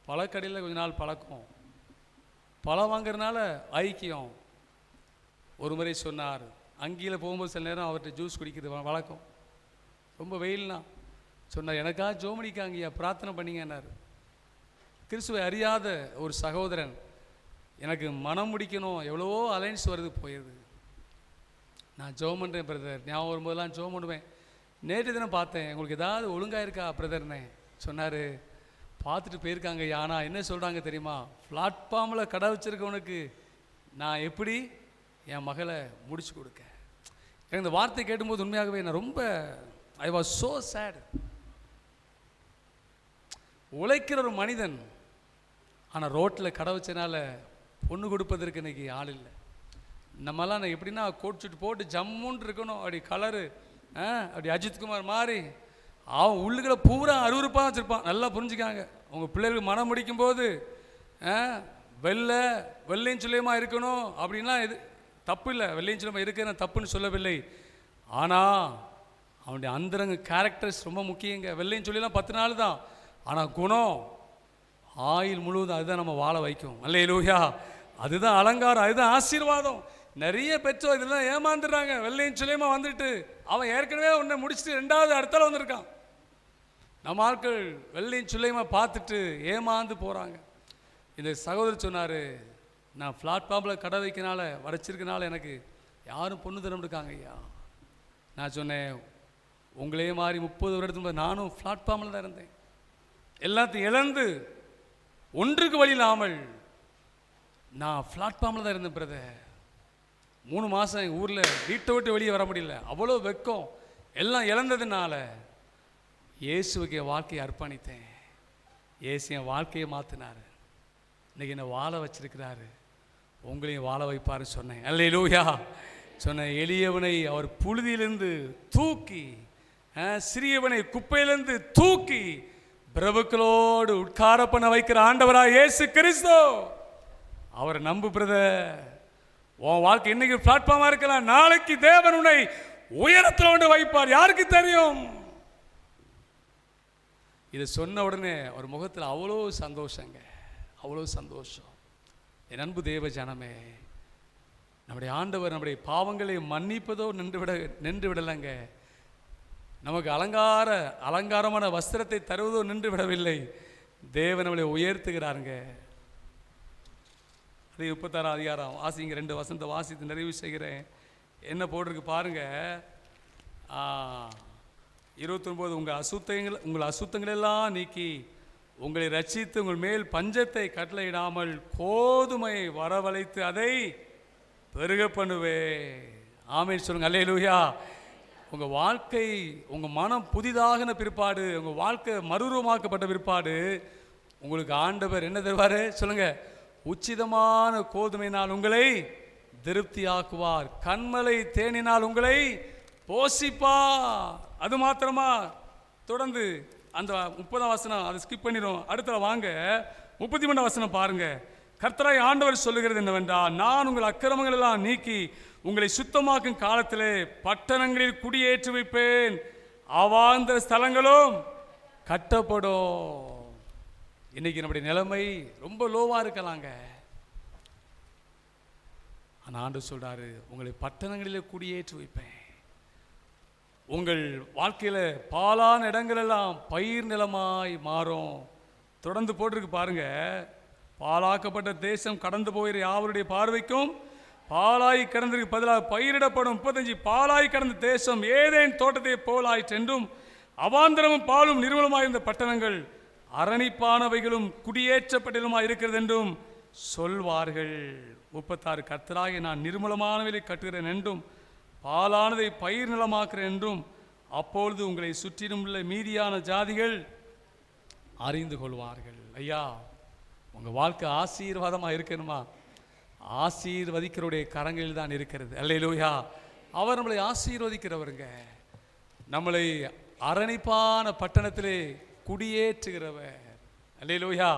பழக்கடையில் கொஞ்ச நாள் பழக்கம், பழம் வாங்கிறதுனால ஐக்கியம். ஒரு முறை சொன்னார், அங்கேயில் போகும்போது சில நேரம் அவர்கிட்ட ஜூஸ் குடிக்கிறது வழக்கம். ரொம்ப வெயில்னா சொன்னார், எனக்காக ஜோமணிக்காங்கய்யா பிரார்த்தனை பண்ணிங்கன்னார். கிறிஸ்துவை அறியாத ஒரு சகோதரன், எனக்கு மனம் முடிக்கணும், எவ்வளவோ அலைன்ஸ் வருது போயிடுது, நான் ஜோம் பண்ணுறேன் பிரதர், ஞாபகம் வரும்போதெல்லாம் ஜோம் பண்ணுவேன். நேற்று தினம் பார்த்தேன், உங்களுக்கு ஏதாவது ஒழுங்காக இருக்கா பிரதர்னே சொன்னார். பார்த்துட்டு போயிருக்காங்க. யானா என்ன சொல்கிறாங்க தெரியுமா, பிளாட்ஃபார்மில் கடை வச்சுருக்கவனுக்கு நான் எப்படி என் மகளை முடிச்சு கொடுக்க. எனக்கு இந்த வார்த்தை கேட்டும்போது உண்மையாகவே நான் ரொம்ப ஐ வாஸ் ஸோ சேட். உழைக்கிற ஒரு மனிதன், ஆனால் ரோட்டில் கடை வச்சனால பொண்ணு கொடுப்பதற்கு இன்னைக்கு ஆள் இல்லை. நம்மலாம் நான் எப்படின்னா கோட் சுட்டு போட்டு ஜம்முன்னு இருக்கணும், அப்படி கலரு அப்படி அஜித்குமார் மாதிரி. அவன் உள்ளுக்கிற பூரா அருவருப்பாக வச்சுருப்பான். நல்லா புரிஞ்சுக்காங்க. உங்கள் பிள்ளைகளுக்கு மனம் முடிக்கும்போது வெள்ளையும் சொல்லியமாக இருக்கணும் அப்படின்னா இது தப்பு இல்லை. வெள்ளையும் சொல்லியமாக இருக்கிற தப்புன்னு சொல்லவில்லை. ஆனால் அவனுடைய அந்தரங்க கேரக்டர்ஸ் ரொம்ப முக்கியங்க. வெள்ளையும் சொல்லிலாம் 10 நாள் தான், ஆனால் குணம் ஆயுள் முழுவதும் அதுதான் நம்ம வாழ வைக்கும். அல்லேலூயா. அதுதான் அலங்காரம், அதுதான் ஆசீர்வாதம். நிறைய பெற்றோர் இதெல்லாம் ஏமாந்துடுறாங்க. வெள்ளையும் சொல்லியமா வந்துட்டு அவன் ஏற்கனவே ஒன்றை முடிச்சுட்டு 2வது அடுத்தால வந்திருக்கான். நம்ம ஆட்கள் வெள்ளையும் சொல்லியமா பார்த்துட்டு ஏமாந்து போகிறாங்க. இந்த சகோதரர் சொன்னார், நான் பிளாட்ஃபார்மில் கடை வைக்கனால வரைச்சிருக்கனால எனக்கு யாரும் பொண்ணு தரம் இருக்காங்க ஐயா. நான் சொன்னேன், உங்களே மாதிரி 30 வருடத்துக்கு நானும் பிளாட்ஃபார்மில் தான் இருந்தேன். எல்லாத்தையும் இழந்து ஒன்றுக்கு வழி இல்லாமல் நான் பிளாட்ஃபார்மில் தான் இருந்தேன் பிரதர். 3 மாதம் எங்கள் ஊரில் வீட்டை விட்டு வெளியே வர முடியல. அவ்வளோ வெக்கம். எல்லாம் இழந்ததுனால இயேசுவுக்கு என் வாழ்க்கையை அர்ப்பணித்தேன். இயேசு என் வாழ்க்கையை மாற்றினார். இன்றைக்கி என்னை வாழ வச்சிருக்கிறாரு, உங்களையும் வாழ வைப்பார் சொன்னேன். அல்லேலூயா. சொன்ன எளியவனை அவர் புழுதியிலிருந்து தூக்கி, சிறியவனை குப்பையிலிருந்து தூக்கி பிரபுக்களோடு உட்கார பண்ண வைக்கிற ஆண்டவராக இயேசு கிறிஸ்து. அவரை நம்பு பிரதர். உன் வாழ்க்கை இன்னைக்கு பிளாட்ஃபார்மா இருக்கலாம், நாளைக்கு தேவன் உன்னை உயரத்தில் கொண்டு வைப்பார். யாருக்கு தெரியும்? இதை சொன்ன உடனே ஒரு முகத்தில் அவ்வளோ சந்தோஷங்க, அவ்வளோ சந்தோஷம். என் அன்பு தேவ ஜனமே, நம்முடைய ஆண்டவர் நம்முடைய பாவங்களை மன்னிப்பதோ நின்று விடலைங்க. நமக்கு அலங்காரமான வஸ்திரத்தை தருவதோ நின்று விடவில்லை. தேவன் நம்மளை உயர்த்துகிறாருங்க. அதே 36 அதிகாரம் வாசிங்க, 2 வசனத்தை வாசித்து நிறைவு செய்கிறேன். என்ன போட்டிருக்கு பாருங்க. 29, உங்கள் அசுத்தங்களெல்லாம் நீக்கி உங்களை ரட்சித்து உங்கள் மேல் பஞ்சத்தை கட்டளையிடாமல் கோதுமையை வரவழைத்து அதை பெருக பண்ணுவே. ஆமென் சொல்லுங்க. அல்லேலூயா. உங்கள் வாழ்க்கை, உங்கள் மனம் புதிதாகின பிற்பாடு, உங்கள் வாழ்க்கை மறுரூபமாக்கப்பட்ட பிற்பாடு உங்களுக்கு ஆண்டவர் என்ன தருவார் சொல்லுங்க? உச்சிதமான கோதுமையினால் உங்களை திருப்தி ஆக்குவார், கண்மலை தேனினால் உங்களை போஷிப்பார். அது மாத்திரமா? தொடர்ந்து அந்த 30ஆம் வசனம் அதை ஸ்கிப் பண்ணிடும். அடுத்த வாங்க 33ஆம் வசனம் பாருங்க. கர்த்தராய் ஆண்டவர் சொல்லுகிறது என்னவென்றால், நான் உங்கள் அக்கிரமங்கள் எல்லாம் நீக்கி உங்களை சுத்தமாக்கும் காலத்திலே பட்டணங்களில் குடியேற்றி வைப்பேன், அவாந்த ஸ்தலங்களும் கட்டப்படும். இன்னைக்கு நம்முடைய நிலைமை ரொம்ப லோவா இருக்கலாங்க. ஆனால் ஆண்டவர் சொல்றாரு, உங்களை பட்டணங்களிலே குடியேற்றி வைப்பேன். உங்கள் வாழ்க்கையில பாலான இடங்கள் எல்லாம் பயிர் நிலமாய் மாறும். தொடர்ந்து போட்டிருக்கு பாருங்க. பாலாக்கப்பட்ட தேசம் கடந்து போகிற யாவருடைய பார்வைக்கும் பாலாய் கடந்ததுக்கு பதிலாக பயிரிடப்படும். 35 பாலாய் கடந்த தேசம் ஏதேன் தோட்டத்தை போலாயிற்று என்றும், அவாந்தரமும் பாலும் நிர்மலமாயிருந்த பட்டணங்கள் அரணிப்பானவைகளும் குடியேற்றப்பட்டதுமாய் இருக்கிறது என்றும் சொல்வார்கள். 36 கர்த்தராகிய நான் நிர்மலமானவைகளை கட்டுகிறேன் என்றும் பாலானதை பயிர் நிலமாக்குறேன் என்றும் அப்பொழுது உங்களை சுற்றிலும் உள்ள மீதியான ஜாதிகள் அறிந்து கொள்வார்கள். ஐயா, உங்கள் வாழ்க்கை ஆசீர்வாதமாக இருக்கணுமா? ஆசீர்வதிக்கிறவருடைய கரங்களில் தான் இருக்கிறது. அல்லேலூயா. அவர் நம்மளை ஆசீர்வதிக்கிறவருங்க. நம்மளை அரணிப்பான பட்டணத்திலே குடியேற்றுகிறவர். அல்லேலூயா.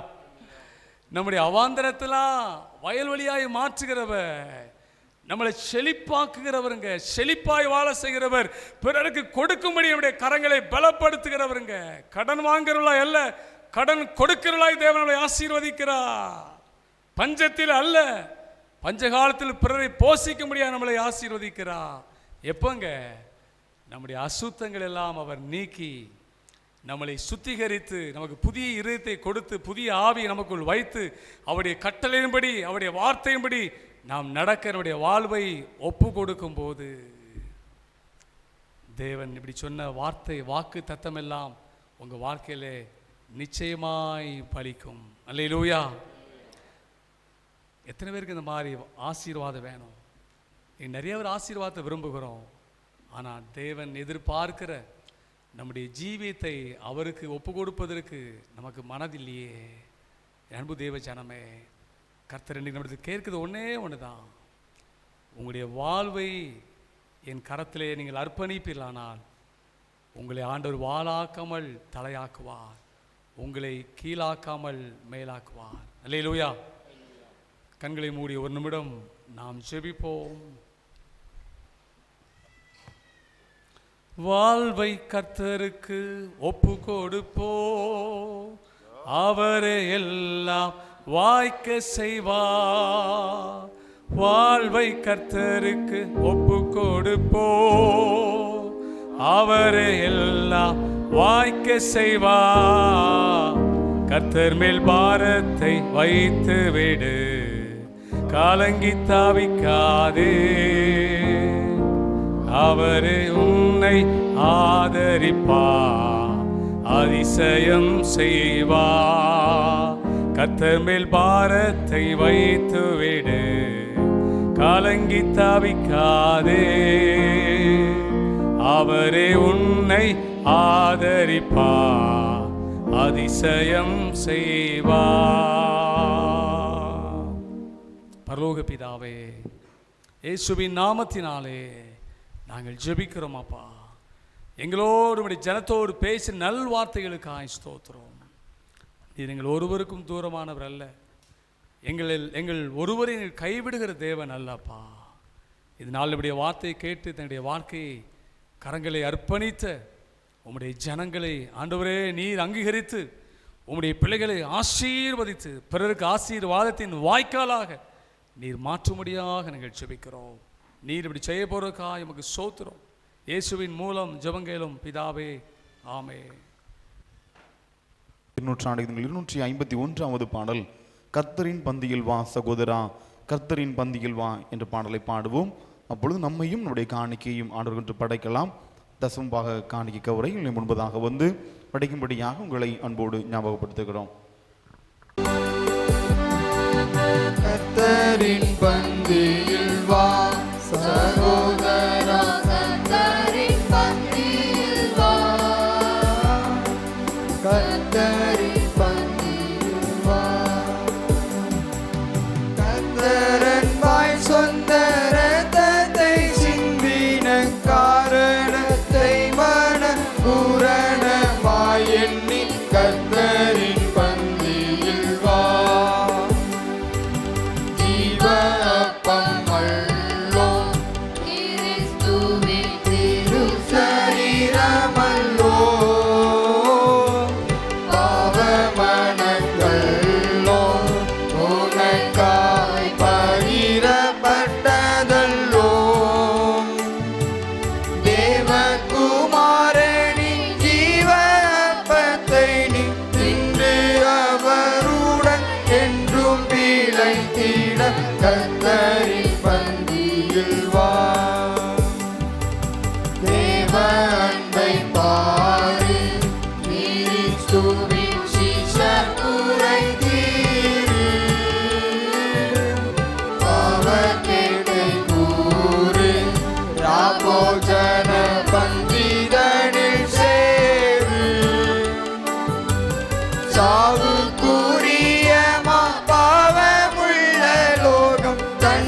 நம்முடைய அவாந்தரத்தெல்லாம் வயல்வெளியாய் மாற்றுகிறவர், நம்மளை செழிப்பாக்குகிறவருங்க, செழிப்பாய் வாழ செய்கிறவர், பிறருக்கு கொடுக்கும்படி நம்முடைய கரங்களை பலப்படுத்துகிறவருங்க. கடன் வாங்குறவர்களாய் அல்ல, கடன் கொடுக்கிறவர்களாய் தேவன் நம்மளை ஆசீர்வதிக்கிறார். பஞ்சத்தில் அல்ல, பஞ்சகாலத்தில் பிறரை போஷிக்கும்படியாக நம்மளை ஆசீர்வதிக்கிறார். எப்பங்க? நம்முடைய அசுத்தங்கள் எல்லாம் அவர் நீக்கி நம்மளை சுத்திகரித்து நமக்கு புதிய இதயத்தை கொடுத்து புதிய ஆவியை நமக்குள் வைத்து அவருடைய கட்டளையின்படி அவருடைய வார்த்தையின்படி நாம் நடக்க நம்முடைய வாழ்வை ஒப்பு கொடுக்கும் போது தேவன் இப்படி சொன்ன வாக்கு தத்தமெல்லாம் உங்கள் வாழ்க்கையிலே நிச்சயமாய் பலிக்கும். அல்லேலூயா. எத்தனை பேருக்கு இந்த மாதிரி ஆசீர்வாதம் வேணும்? நிறைய பேர் ஆசீர்வாதத்தை விரும்புகிறோம். ஆனால் தேவன் எதிர்பார்க்கிற நம்முடைய ஜீவியத்தை அவருக்கு ஒப்பு கொடுப்பதற்கு நமக்கு மனதில்லையே. அன்பு தேவ ஜனமே, கர்த்தர் இன்றைக்கு நம்மளுக்கு கேட்குறது ஒன்று தான். உங்களுடைய வாழ்வை என் கரத்திலே நீங்கள் அர்ப்பணிப்பீர்களானால் உங்களை ஆண்டவர் வாளாக்காமல் தலையாக்குவார், உங்களை கீழாக்காமல் மேலாக்குவார். அல்லேலூயா. கண்களை மூடி ஒரு நிமிடம் நாம் ஜெபிப்போம். வாழ்வை கர்த்தருக்கு ஒப்பு கொடுப்போம், அவரே எல்லாம் வாய்க்க செய்வார். வாழ்வை கர்த்தருக்கு ஒப்பு கொடுப்போம், அவரே எல்லாம் வாய்க்க செய்வார். கர்த்தர் மேல் பாரத்தை வைத்து விடு, கலங்கி தாவிக்காதே. அவரே உன்னை ஆதரிப்பார், அதிசயம் செய்வார். கர்த்தர் மேல் பாரத்தை வைத்து விடு, கலங்கி தாவிக்காதே. அவரே உன்னை ஆதரிப்பார், அதிசயம் செய்வார். பரலோக பிதாவே, இயேசுவின் நாமத்தினாலே நாங்கள் ஜெபிக்கிறோம் அப்பா. எங்களோடு உடைய ஜனத்தோடு பேசி நல் வார்த்தைகளுக்காக ஸ்தோத்திரம். நீர் எங்கள் ஒருவருக்கும் தூரமானவர் அல்ல, எங்கள் ஒருவரை கைவிடுகிற தேவன் அல்லப்பா. இதனால் நம்முடைய வார்த்தையை கேட்டு தன்னுடைய வாழ்க்கையை கரங்களை அர்ப்பணித்த உம்முடைய ஜனங்களை ஆண்டவரே நீர் அங்கீகரித்து உம்முடைய பிள்ளைகளை ஆசீர்வதித்து பிறருக்கு ஆசீர்வாதத்தின் வாய்க்காலாக நீர் மாற்றும்படியாக நாங்கள் ஜெபிக்கிறோம். நீர் இப்படி செய்ய போறதுக்காக எமக்கு ஸ்தோத்திரம். இயேசுவின் மூலம் ஜெபங்களும் பிதாவே, ஆமென். 251வது பாடல், கர்த்தரின் பந்தியில் வா சகோதரா, கர்த்தரின் பந்தியில் வா என்ற பாடலை பாடுவோம். அப்பொழுது நம்மையும் நம்முடைய காணிக்கையும் ஆண்டவருக்கு படைக்கலாம். தசமபாக காணிக்கை கவரை முன்பதாக வந்து படைக்கும்படியாக உங்களை அன்போடு ஞாபகப்படுத்துகிறோம். கர்த்தரின் பந்தியில் வா சகோதரா, கர்த்தரின் பந்தியில் வா, கர்த்தரின் பந்தியில் வா. கர்த்தரன் வாய் சொந்த இரத்தத்தை சிந்தின காரணத்தை மன பூரணமாய் எண்ணி கர்த்தரின் பந்தியில் வா. ஜீவப்பம் அல்லோ கிறிஸ்துவின் திரு சரீரமல்லோ, பாவமனங்களோ உனக்காய் பகிரப்பட்டதல்லோ. தேவகுமாரனின் ஜீவப்பத்தை நீ தின்று அவருடன் என்றும் பிழைத்திட கர்த்தரின் பந்தியில் வா. தேவ அன்பை பாரு, கிறிஸ்துவின் சீஷர் குறை தீரு. பாவக்கேட்டை கூறு, ராபோஜன பந்திதனில் சேரு. சாவுக்குரிய பாவமுள்ள லோகம் தன்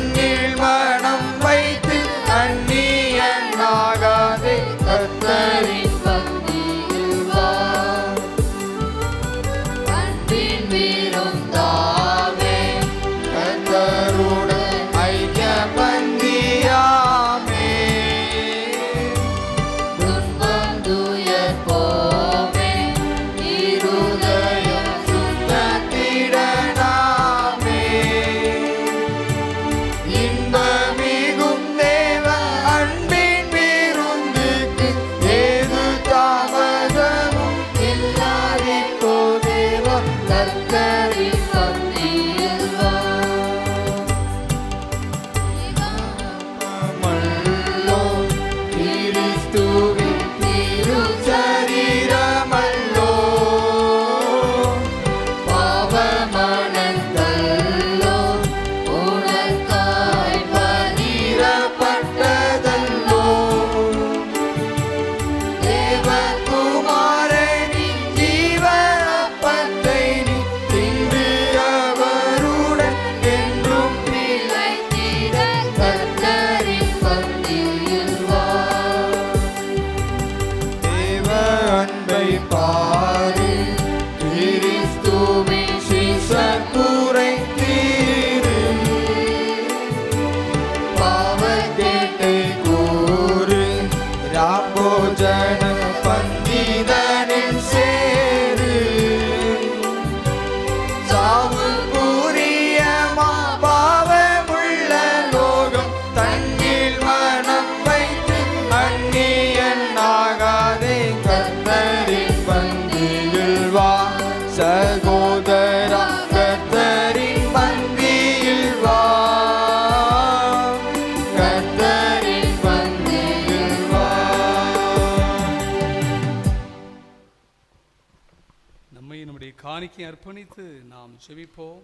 காணிக்கை அர்ப்பணித்து நாம் ஜெபிப்போம்.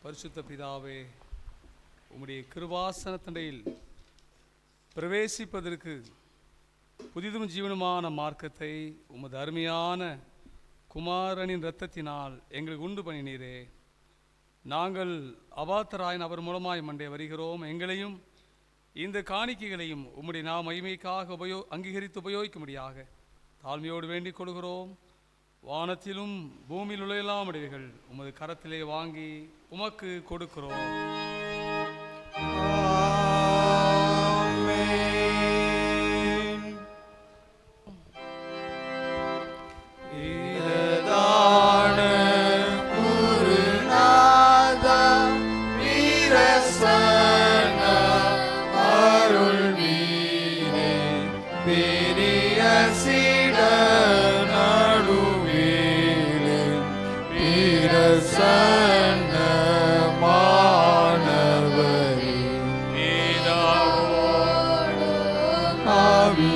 பரிசுத்த பிதாவே, உம்முடைய கிருபாசன தண்டையில் பிரவேசிப்பதற்கு புதிதும் ஜீவனமான மார்க்கத்தை உமது அருமையான குமாரனின் இரத்தத்தினால் எங்களுக்கு உண்டு பண்ணினீரே. நாங்கள் அபாத்தராயின் அவர் மூலமாய் மண்டே வருகிறோம். எங்களையும் இந்த காணிக்கைகளையும் உம்முடைய நாம் மகிமைக்காக அங்கீகரித்து உபயோகிக்கும்படியாக தாழ்மையோடு வேண்டிக் கொள்கிறோம். வானத்திலும் பூமியில் உள்ள எல்லாம் உடையவைகள் உமது கரத்திலே வாங்கி உமக்கு கொடுக்கிறோம்.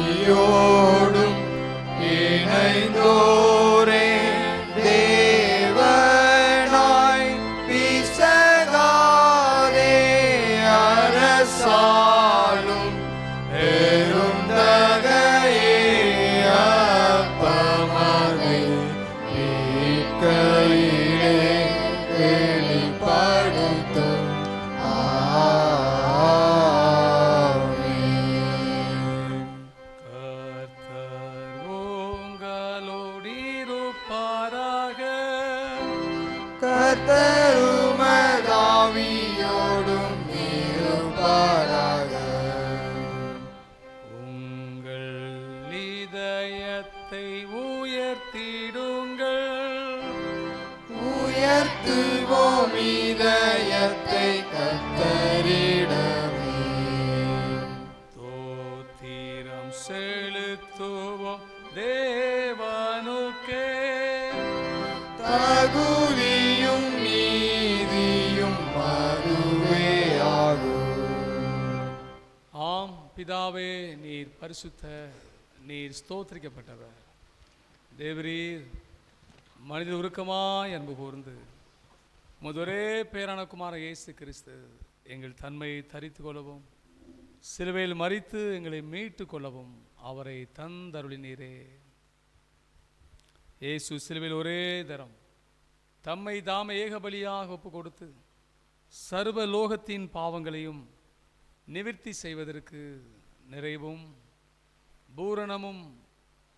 ஆவியோடும் இணைந்தோரே தேவனாய் பிசகாதே அரசாலும் பெருந்தகையே அப்பமதை கையிலே வெளிப்படுத்தும். கர்த்தருமதாவியோடும் இருப்பாராக. உங்கள் இதயத்தை உயர்த்திடுங்கள், உயர்த்துவோம் இதயத்தை கர்த்தரிடமே. தோத்திரம் செலுத்துவோம் தேவனுக்கே, தகுதியும் நீதியும் அதுவே ஆகும். ஆம் பிதாவே, நீர் பரிசுத்த, நீர் ஸ்தோத்திரிக்கப்பட்டவர். தேவரீர் மனித உருக்கமாய் அன்பு கூர்ந்து முதொரே பேரான குமார இயேசு கிறிஸ்து எங்கள் தன்மையை தரித்து கொள்ளவும் சிலுவையில் மரித்து எங்களை மீட்டு கொள்ளவும் அவரை தந்தருளினீரே. இயேசு சிலுவையில் ஒரே தரம் தம்மை தாமே ஏகபலியாக ஒப்பு கொடுத்து சர்வ லோகத்தின் பாவங்களையும் நிவர்த்தி செய்வதற்கு நிறைவும் பூரணமும்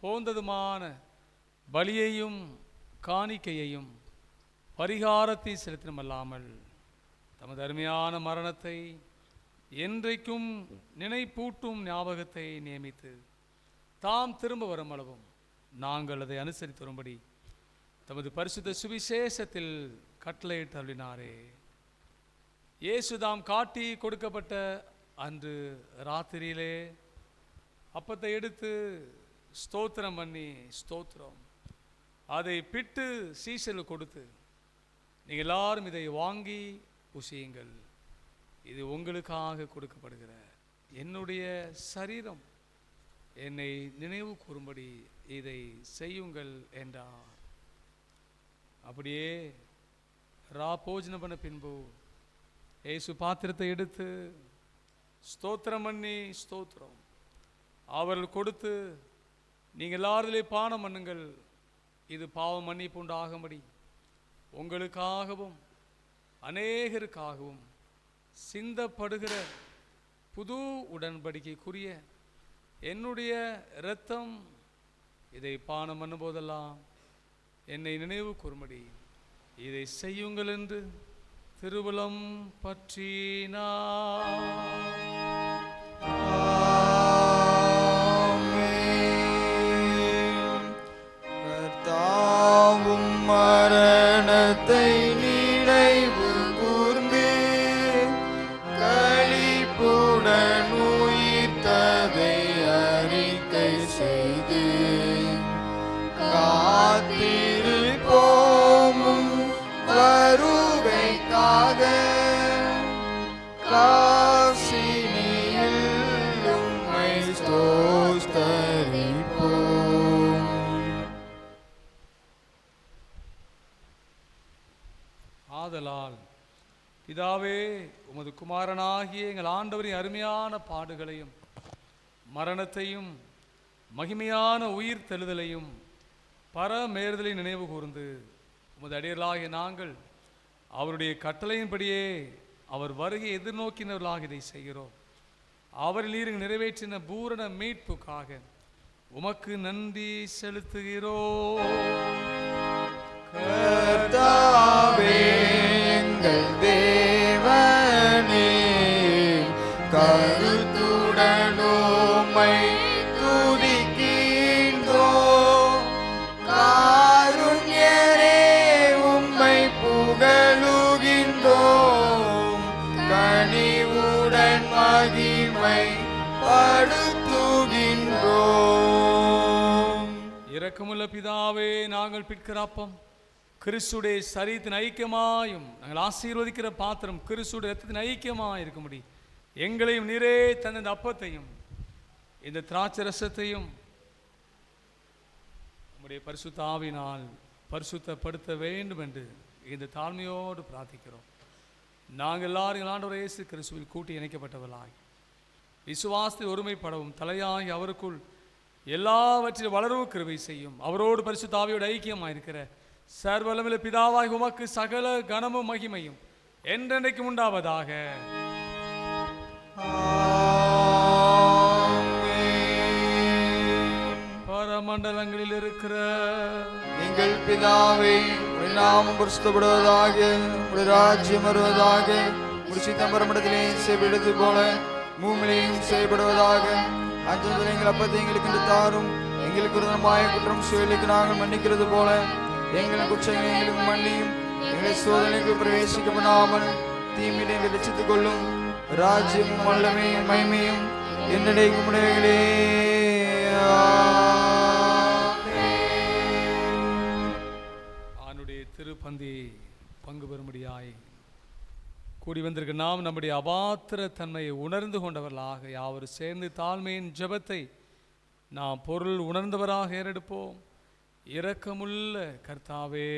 போந்ததுமான பலியையும் காணிக்கையையும் பரிகாரத்தை செலுத்தினமல்லாமல் தமது அருமையான மரணத்தை என்றைக்கும் நினைப்பூட்டும் ஞாபகத்தை நியமித்து தாம் திரும்ப வரும் அளவும் நாங்கள் அதை அனுசரித்து வரும்படி தமது பரிசுத்த சுவிசேஷத்தில் கட்டளையிட்டு அருளினாரே. இயேசு தாம் காட்டி கொடுக்கப்பட்ட அன்று ராத்திரியிலே அப்பத்தை எடுத்து ஸ்தோத்திரம் பண்ணி ஸ்தோத்திரம் அதை பிட்டு சீசல் கொடுத்து, நீங்கள் எல்லாரும் இதை வாங்கி புசியுங்கள், இது உங்களுக்காக கொடுக்கப்படுகிற என்னுடைய சரீரம், என்னை நினைவு கூறும்படி இதை செய்யுங்கள் என்றார். அப்படியே போஜனம் பண்ண பின்பு இயேசு பாத்திரத்தை எடுத்து ஸ்தோத்திரம் பண்ணி ஸ்தோத்திரம் அவர்கள் கொடுத்து, நீங்கள் எல்லாரிலே பானம் பண்ணுங்கள், இது பாவ மன்னிப்பு உண்டாகும்படி உங்களுக்காகவும் அநேகருக்காகவும் சிந்தப்படுகிற புது உடன்படிக்கைக்குரிய என்னுடைய இரத்தம், இதை பானம் பண்ணும் போதெல்லாம் என்னை நினைவு கூறும்படி இதை செய்யுங்கள் என்று திருவுளம் பற்றினார். கர்த்தாவும் மரணத்தை நினைவு கூர்ந்து களிப்புடன் உயிர்த்ததை அறிக்கை செய்து காத்திருப்போமும் வருகைக்காக காசு பிதாவே, உமது குமாரனாகிய எங்கள் ஆண்டவரின் அருமையான பாடுகளையும் மரணத்தையும் மகிமையான உயிர் தெழுதலையும் பரமேறுதலை நினைவு கூர்ந்து உமது அடியர்களாகிய நாங்கள் அவருடைய கட்டளையின்படியே அவர் வருகை எதிர்நோக்கினவர்களாக இதை செய்கிறோம். அவரில் நீர் நிறைவேற்றின பூரண மீட்புக்காக உமக்கு நன்றி செலுத்துகிறோம். கர்த்தாவே, எங்கள் தேவனே, கருத்துடன் உம்மை துதிக்கின்றோம். காருண்யரே, உம்மை புகழுகின்றோம். கனிவுடன் மகிமை படுத்துகின்றோம். இரக்கமுள்ள பிதாவே, நாங்கள் பிற்கிற அப்பம் கிறிஸ்துடைய சரீரத்தின் ஐக்கியமாயும் நாங்கள் ஆசீர்வதிக்கிற பாத்திரம் கிறிஸ்துடைய ரத்தத்தின் ஐக்கியமாய் இருக்க முடியும். எங்களையும் நீரே தந்த இந்த அப்பத்தையும் இந்த திராட்சை ரசத்தையும் நம்முடைய பரிசுத்த ஆவியினால் பரிசுத்தப்படுத்த வேண்டும் என்று இந்த தாழ்மையோடு பிரார்த்திக்கிறோம். நாங்கள் எல்லாரும் ஆண்டவர் இயேசு கிறிஸ்துவில் கூட்டி இணைக்கப்பட்டவர்களாய் விசுவாசத்தில் ஒருமைப்படவும் தலையாகி அவருக்குள் எல்லாவற்றிலும் வளரவும் கிருபை செய்யும். அவரோடு பரிசுத்த ஆவியோடு ஐக்கியமாயிருக்கிற சர்வவல்லமையுள்ள பிதாவாகிய உமக்கு சகல கனமும் மகிமையும் என்றென்றைக்கும் உண்டாவதாக. பரமண்டலங்களில் இருக்கிற எங்கள் பிதாவே, உம்முடைய நாமம் பரிசுத்தப்படுவதாக, உம்முடைய ராஜ்யம் வருவதாக, உம்முடைய சித்தம் பரமண்டலத்திலே செய்யப்படுவது போல பூமியிலேயும் செய்யப்படுவதாக. அன்று எங்கள் அப்பத்தை எங்களுக்கு தாரும். எங்களுக்கு விரோதமாய குற்றம் செய்தவர்களுக்கு நாங்கள் மன்னிக்கிறது போல எங்கள் குற்றங்களை எங்களுக்கு மன்னியும். எங்களை சோதனைக்கு பிரவேசிக்க பண்ணாமல் தீமையை விளைச்சித்துக் கொள்ளும். ராஜ்யமும் வல்லமையும் மகிமையும் என்னுடைய உடையகளே. ஆண்டுடைய திருப்பந்தி பங்கு பெறும்படியாய் கூடி வந்திருக்க நாம் நம்முடைய அபாத்திர தன்மையை உணர்ந்து கொண்டவர்களாக யாவரும் சேர்ந்து தாழ்மையின் ஜெபத்தை நாம் பொருள் உணர்ந்தவராக ஏறெடுப்போம். இரக்கமுள்ள கர்த்தாவே,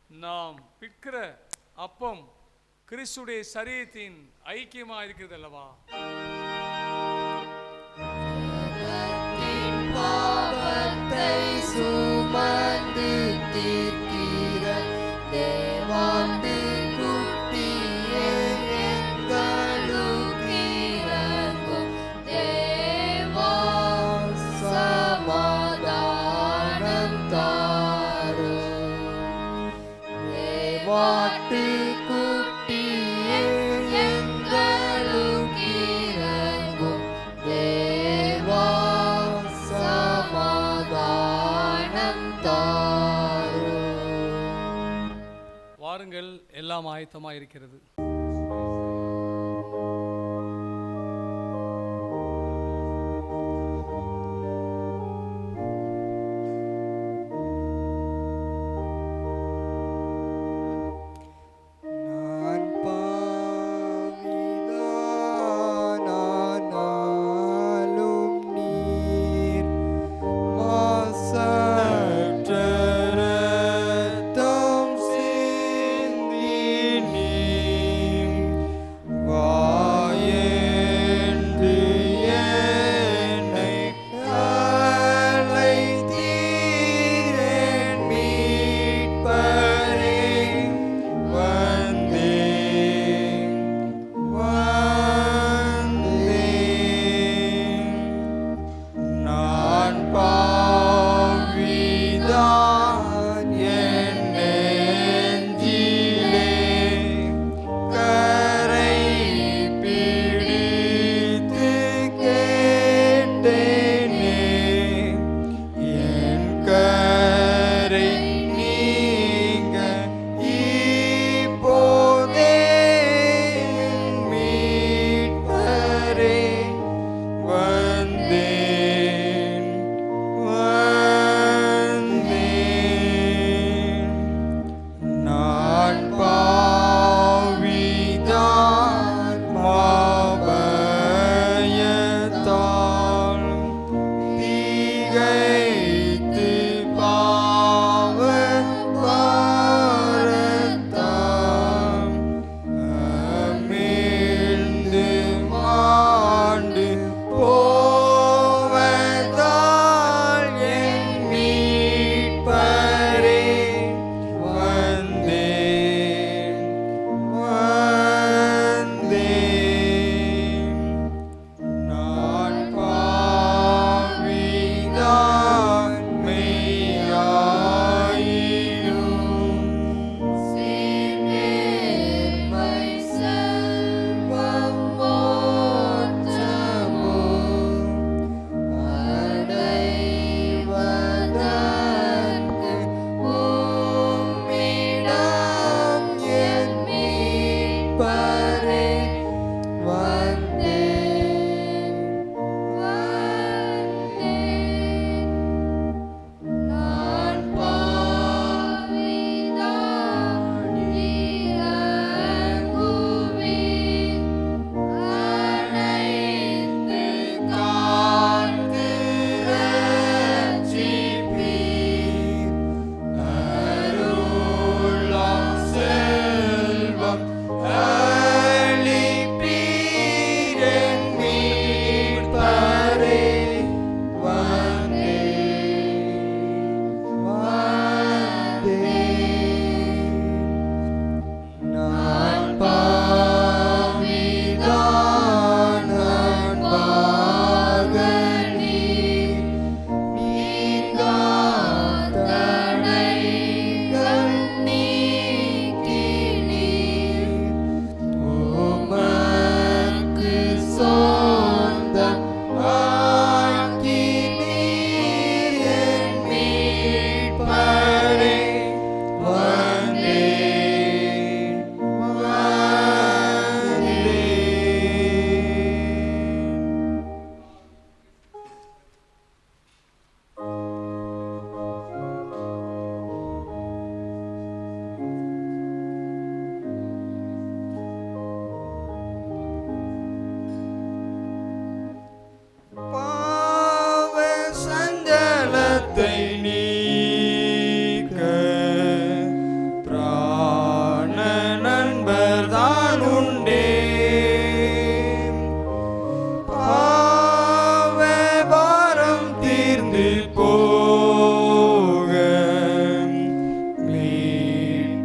நாம் பிற்கிற அப்பம் கிறிஸ்துடைய சரீரத்தின் ஐக்கியமாக இருக்கிறது அல்லவா? சுமந்து தீர்க்கிற தேவாண்டு குட்டியே, எங்களுக்கு இறங்கும் தேவா, சமாதானம் தாரும். தேவாட்டு குட்டியே, எங்களுக்கு இறங்கும் தேவா, சமாதானம் தாரும். வாருங்கள், எல்லாம் ஆயத்தமாக இருக்கிறது. நான் பாவிதானானாலும் நீர் மாசற்ற இரத்தம் சிந்தி நீர்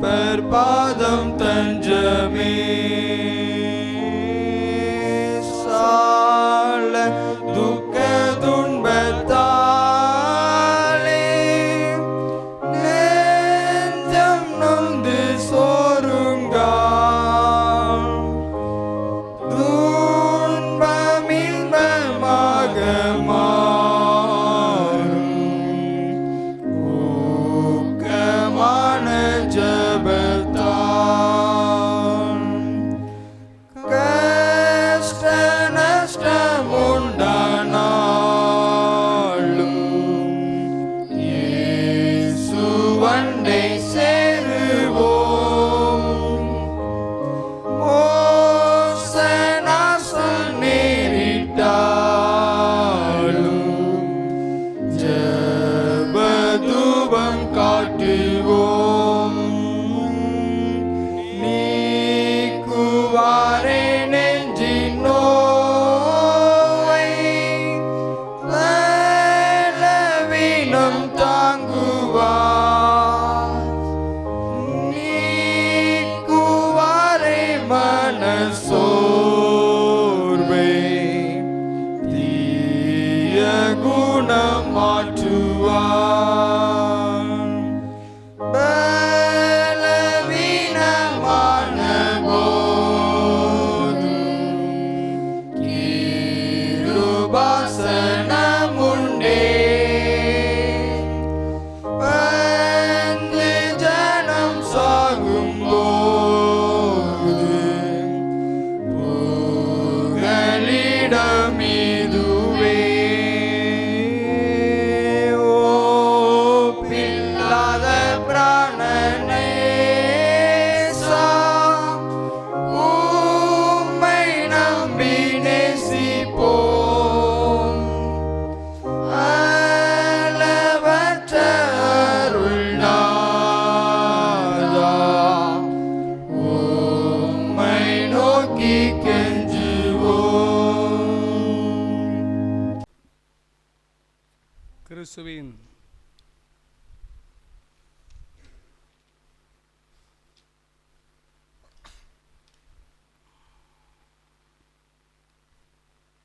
மீட்பர் பாதம் தஞ்சமே சால துக்க துன்பத்தாலே நெஞ்சம் நொந்து சோருங்கா துன்பம் இன்பமாக மாறும் ஊக்கமான ஜபத்தான் கஷ்ட நஷ்டம் உண்டானாலும் இயேசுவண்டை சேருவோம் மோசநாசம் நேரிட்டாலும் ஜபதூபம் காட்டுவோம் நீக்குவாரே நெஞ்சின் நோயை பலவீனம் தாங்குவார் நீக்குவாரே மனசோர்வை தீய குணம் மாற்றுவார் பலவீனமான போதும் கிருபாசனம் உண்டே வந்து ஜனம் சாகும் போது புகலிடம் இதுவே ஓ பில்லாத பிராணனேசா உம்மை நம்பி நேசிப்போம் அளவற்ற அருள்நாதா உம்மை நோக்கி கெஞ்சுவோம். கிறிஸ்துவின்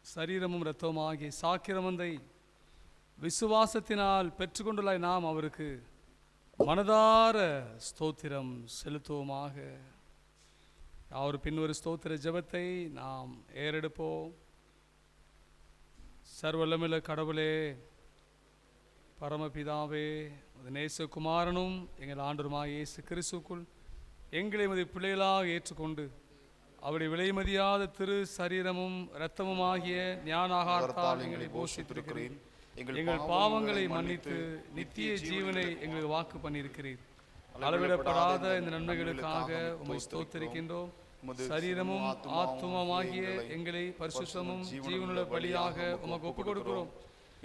சரீரமும் இரத்தமும் ஆகிய சாக்கிரமந்தை விசுவாசத்தினால் பெற்றுக்கொண்டுள்ள நாம் அவருக்கு மனதார ஸ்தோத்திரம் செலுத்துவோமாக. அவர் பின்வரு ஸ்தோத்திர ஜெபத்தை நாம் ஏறெடுப்போம். சர்வல்லமில்ல கடவுளே, பரமபிதாவே, உமது நேசகுமாரனும் எங்கள் ஆண்டவருமாகிய இயேசு கிறிஸ்துவுக்குள் எங்களை உமது பிள்ளைகளாக ஏற்றுக்கொண்டு அவருடைய விலைமதியாத திரு சரீரமும் இரத்தமும் ஆகிய ஞான ஆகாரத்தால் எங்களை போஷித்திருக்கிறேன். எங்கள் பாவங்களை மன்னித்து நித்திய ஜீவனை எங்களுக்கு வாக்கு பண்ணியிருக்கிறீர். அளவிடப்படாத இந்த நன்மைகளுக்காக உம்மை ஸ்தோத்திரிக்கின்றோம். சரீரமும் ஆத்துமமாகிய எங்களை பரிசுத்தமும் ஜீவனுள்ள பலியாக உமக்கு ஒப்புக் கொடுக்கிறோம்.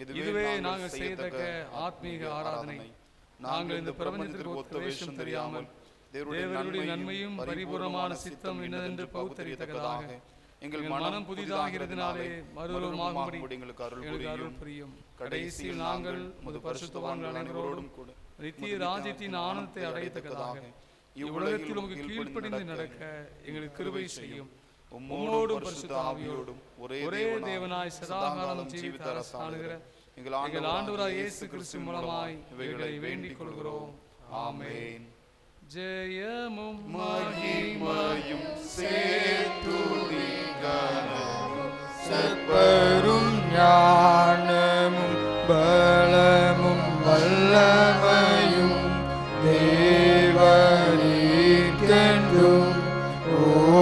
இதுவே நாங்கள் செய்யத்தக்க ஆத்மீக ஆராதனை. நாங்கள் இந்த பிரபஞ்சத்திற்கு ஒத்த வேஷம் தெரியாமல் தேவருடைய நன்மையும் பரிபூர்ணமான சித்தம் என்னதென்று பகுத்தறியத்தக்கதாக எங்கள் மனம் புதிதாகிறதுனாலே மறுரூபமாகும்படி எங்களுக்கு அருள் புரியும். கடைசியில் நாங்கள் உமது பரிசுத்தவான்கள் அனைவரோடும் கூட நித்திய ராஜ்யத்தின் ஆனந்தத்தை அடையத்தக்கதாக இவ்வுலகத்தில் உமக்கு கீழ்ப்படிந்து நடக்க எங்களுக்கு கிருபை செய்யும். உம்மோடும் பரிசுத்த ஆவியோடும் ஒரே தேவனாய் சதாகாலம் ஜீவித்த அரசாளுகிற எங்கள் ஆண்டவராய் இயேசு கிறிஸ்து மூலமாய் இவைகளை வேண்டிக் கொள்கிறோம். ஆமென். ஜெயமும் மகிமையும் சற்பரும் ஞானமும் பலமும் வல்லமையும் தேவரீர்க்கென்றும்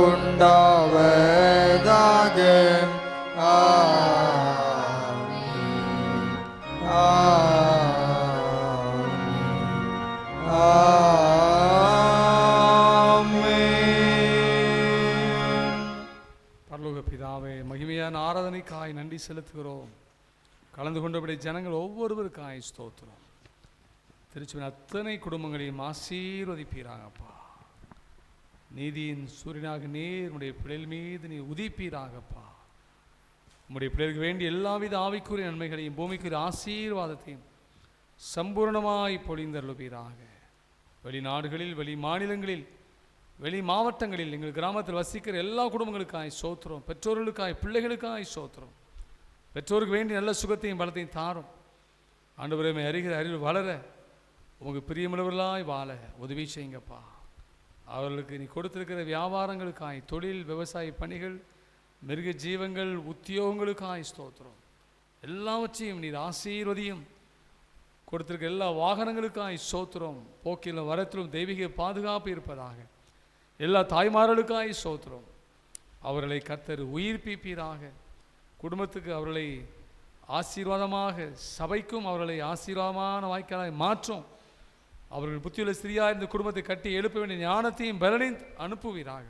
உண்டாவதாக. பரலோக பிதாவே, மகிமையான ஆராதனைக்காய் நன்றி செலுத்துகிறோம். கலந்து கொண்டபடி ஜனங்கள் ஒவ்வொருவருக்காய் ஸ்தோத்திரம். திருச்சுவின் அத்தனை குடும்பங்களையும் ஆசீர்வதிப்பீராகப்பா. நீதியின் சூரியனாக நீர் உடைய பிள்ளைகள் மீது நீ உதிப்பீராகப்பா. உம்முடைய பிள்ளைகளுக்கு வேண்டிய எல்லாவித ஆவிக்குரிய நன்மைகளையும் பூமிக்குரிய ஆசீர்வாதத்தையும் சம்பூர்ணமாய் பொழிந்தருளுவீராக. வெளிநாடுகளில், வெளி மாநிலங்களில், வெளி மாவட்டங்களில், எங்கள் கிராமத்தில் வசிக்கிற எல்லா குடும்பங்களுக்காய் ஸ்தோத்திரம். பெற்றோர்களுக்காய், பிள்ளைகளுக்காய் ஸ்தோத்திரம். பெற்றோருக்கு வேண்டிய நல்ல சுகத்தையும் பலத்தையும் தாரும். ஆண்டவரே, அறிகிற அறிவு வளர, உங்களுக்கு பிரியமுள்ளவர்களாய் வாழ உதவி செய்யுங்கப்பா. அவர்களுக்கு நீ கொடுத்திருக்கிற வியாபாரங்களுக்காய், தொழில், விவசாய பணிகள், மிருக ஜீவங்கள், உத்தியோகங்களுக்காய் ஸ்தோத்திரம். எல்லாவற்றையும் நீர் ஆசீர்வதியும். கொடுத்திருக்க எல்லா வாகனங்களுக்காய் ஸ்தோத்திரம். போக்கிலும் வரத்திலும் தெய்வீக பாதுகாப்பு இருப்பதாக. எல்லா தாய்மார்களுக்காய் ஸ்தோத்திரம். அவர்களை கர்த்தர் உயிர்ப்பிப்பீராக. குடும்பத்துக்கு அவர்களை ஆசீர்வாதமாக, சபைக்கும் அவர்களை ஆசீர்வாதமான வாய்க்காலாய் மாற்றும். அவர்கள் புத்தியுள்ள ஸ்திரியா இந்த குடும்பத்தை கட்டி எழுப்ப வேண்டிய ஞானத்தையும் பலனையும் அனுப்புவீராக.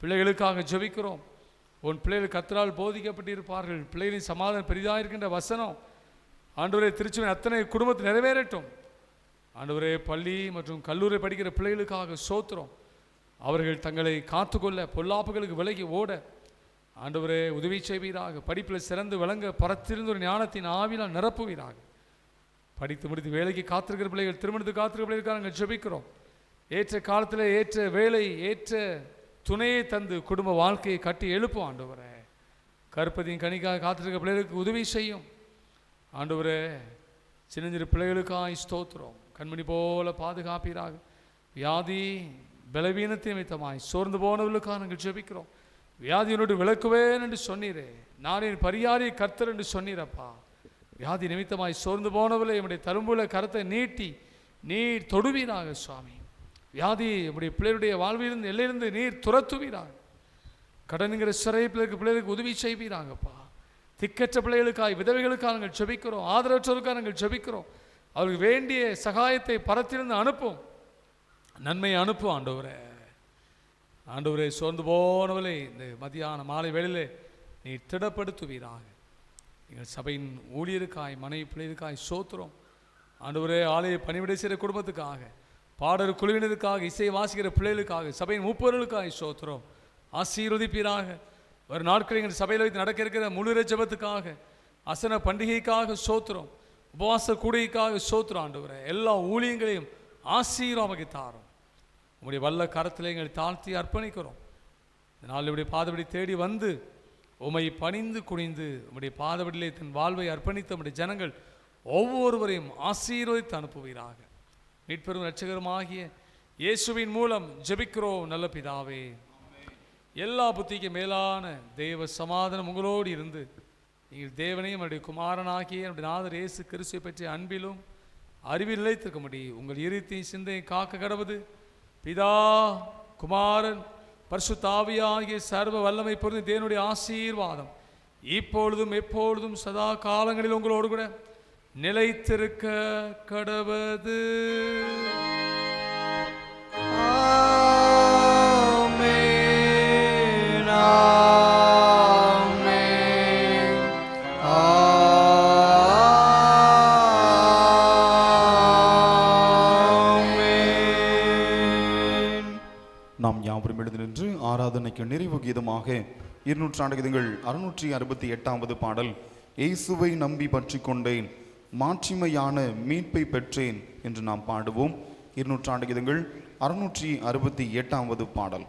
பிள்ளைகளுக்காக ஜெபிக்கிறோம். உன் பிள்ளைகள் கர்த்தரால் போதிக்கப்பட்டிருப்பார்கள். பிள்ளைகளின் சமாதானம் பெரிதாக இருக்கின்ற வசனம் ஆண்டவரே திருச்சுவின் அத்தனை குடும்பத்தை நிறைவேறட்டும். ஆண்டவரே, பள்ளி மற்றும் கல்லூரி படிக்கிற பிள்ளைகளுக்காக ஸ்தோத்திரம். அவர்கள் தங்களை காத்துக்கொள்ள, பொல்லாப்புகளுக்கு விலகி ஓட ஆண்டவரே உதவி செய்வீராக. படிப்பில் சிறந்து விளங்க பரத்திருந்த ஒரு ஞானத்தின் ஆவினால் நிரப்புவீராக. படித்து முடித்து வேலைக்கு காத்திருக்கிற பிள்ளைகள், திருமணத்துக்கு காத்திருக்கிற பிள்ளைகளுக்காக நாங்கள் ஜெபிக்கிறோம். ஏற்ற காலத்தில் ஏற்ற வேலை, ஏற்ற துணையை தந்து குடும்ப வாழ்க்கையை கட்டி எழுப்பும். ஆண்டவரே, கருப்பதியின் கனிக்காக காத்திருக்கிற பிள்ளைகளுக்கு உதவி செய்யும். ஆண்டவரே, சின்னஞ்சிறு பிள்ளைகளுக்காக ஸ்தோத்திரம். கண்மணி போல பாதுகாப்பீராக. வியாதி பலவீனத்தை நிமித்தமாய் சோர்ந்து போனவர்களுக்காக நாங்கள் ஜெபிக்கிறோம். வியாதியினோடு விளக்குவேன் என்று சொன்னீரே, நான் என் பரிகாரி கர்த்தர் என்று சொன்னீரப்பா. வியாதி நிமித்தமாய் சோர்ந்து போனவர்களை என்னுடைய தழும்புல கரத்தை நீட்டி நீர் தொடுவீராக சுவாமி. வியாதி நம்முடைய பிள்ளைகளுடைய வாழ்விலிருந்து எல்லையிலிருந்து நீர் துரத்துவீராக. கடனுங்கிற சிறைப்பிள்ளைக்கு பிள்ளைகளுக்கு உதவி செய்வீராங்கப்பா. திக்கற்ற பிள்ளைகளுக்காய், விதவைகளுக்காக நாங்கள் ஜெபிக்கிறோம். ஆதரவற்றோருக்காக நாங்கள் ஜெபிக்கிறோம். அவர்களுக்கு வேண்டிய சகாயத்தை பரத்திலிருந்து அனுப்பும், நன்மையை அனுப்பும். ஆண்டவரே, ஆண்டவரே, சோர்ந்து போனவளை இந்த மதியான மாலை வேளையிலே நீர் திடப்படுத்துவீராக. எங்கள் சபையின் ஊழியருக்காய், மனைவி பிள்ளைகளுக்காய் ஸ்தோத்திரம். ஆண்டவரே, ஆலய பணிவிடை செய்கிற குடும்பத்துக்காக, பாடல் குழுவினருக்காக, இசை வாசிக்கிற பிள்ளைகளுக்காக, சபையின் மூப்பவர்களுக்காய் ஸ்தோத்திரம். ஆசீர்வதிப்பீராக. ஒரு நாட்கள் எங்கள் சபையில் வைத்து நடக்க இருக்கிற முழு ஜெபத்துக்காக, அசன பண்டிகைக்காக ஸ்தோத்திரம். உபவாச கூடைக்காக ஸ்தோத்திரம். ஆண்டவரே, எல்லா ஊழியங்களையும் ஆசீர்வாதமாக தாரும். உங்களுடைய வல்ல கரத்தில் எங்களை தாழ்த்தி அர்ப்பணிக்கிறோம். இதனால் உடைய பாதபடி தேடி வந்து உம்மை பணிந்து குனிந்து உம்முடைய பாதபடியிலே தன் வாழ்வை அர்ப்பணித்த உம்முடைய ஜனங்கள் ஒவ்வொருவரையும் ஆசீர்வதித்து அனுப்புவீராக. மீட்பெரும் இரட்சகருமாகிய இயேசுவின் மூலம் ஜெபிக்கிறோம் நல்ல பிதாவே. எல்லா புத்திக்கு மேலான தேவ சமாதானம் உங்களோடு இருந்து நீங்கள் தேவனையும் அவருடைய குமாரனாகிய நம்முடைய நாதர் இயேசு கிறிஸ்துவை பற்றிய அன்பிலும் அறிவில் நிலைத்திருக்க முடியும். உங்கள் இருதயத்தின் சிந்தையை காக்க கடவுது பிதா, குமாரன், பரிசுத்த ஆவியாகிய சர்வ வல்லமை பொருந்திய தேவனுடைய ஆசீர்வாதம் இப்பொழுதும் எப்பொழுதும் சதா காலங்களில் உங்களோடு கூட நிலைத்திருக்க கடவுது. நாம் யாவரும் எழுந்து நின்று ஆராதனைக்கு நிறைவு கீதமாக 200 கீதங்கள் 668வது பாடல், இயேசுவை நம்பி பற்றி கொண்டேன், மாட்சிமையான மீட்பை பெற்றேன் என்று நாம் பாடுவோம். 200 கீதங்கள் 668வது பாடல்.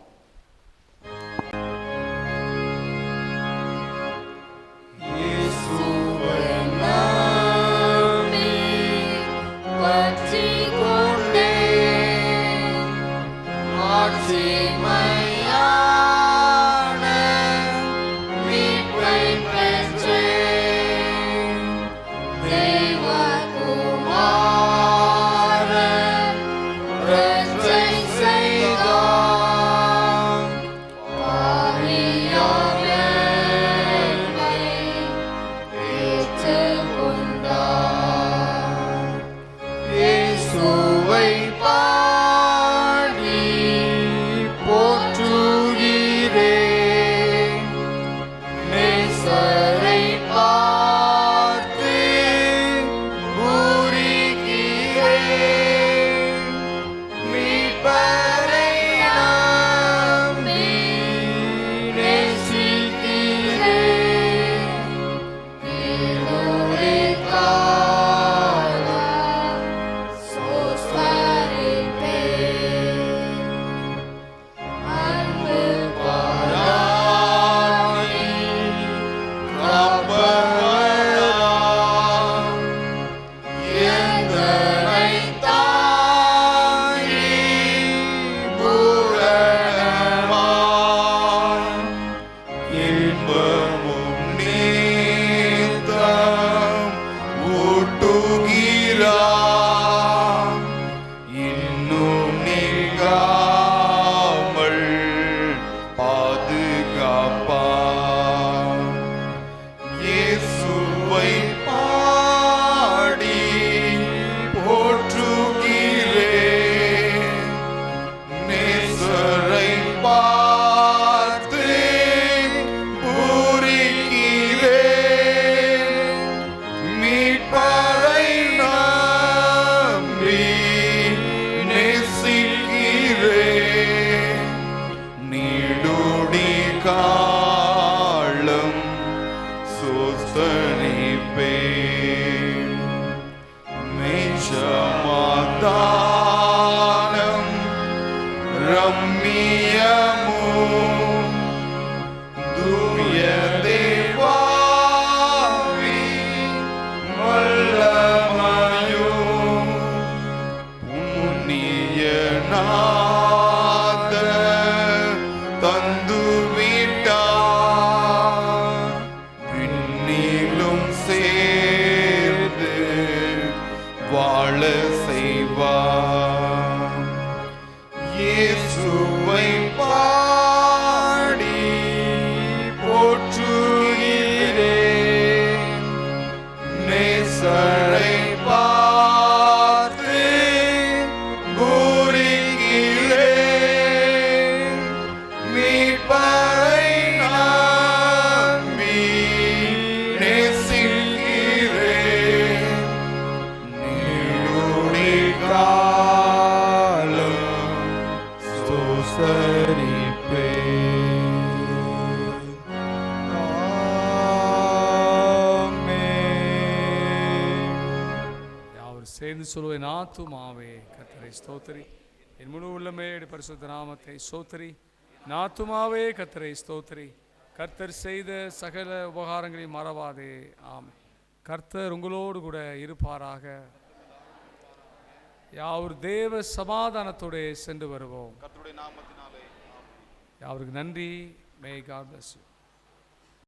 மீட்பரை ரம்மியமும் தூய தேவாவின் வல்லமையும் புண்ணியநாதர் தந்துவிட்டார். விண்ணிலும் சேர்ந்து வாழ செய்வார். இயேசுவை பாடி போற்றுகிறேன். நேசரை பார்த்து பூரிக்கிறேன். மீட்பரை நம்பி நேசிக்கிறேன். நீடுழி காலம் ஸ்தோத்தரிப்பேன். யாவர் சேர்ந்து சொல்லுவேன், ஆத்துமாவே கர்த்தரை ஸ்தோத்திரி, என் முழு உள்ளமே பரிசுத்த நாமத்தை ஸ்தோத்திரி. ஆத்துமாவே கர்த்தரை ஸ்தோத்திரி, கர்த்தர் செய்த சகல உபகாரங்களையும் மறவாதே. ஆமென். கர்த்தர் உங்களோடு கூட இருப்பாராக. யாவர் தேவ சமாதானத்தோடு சென்று வருவோம். கர்த்தருடைய நாமத்தினாலே யாவருக்கு நன்றி. May God bless you.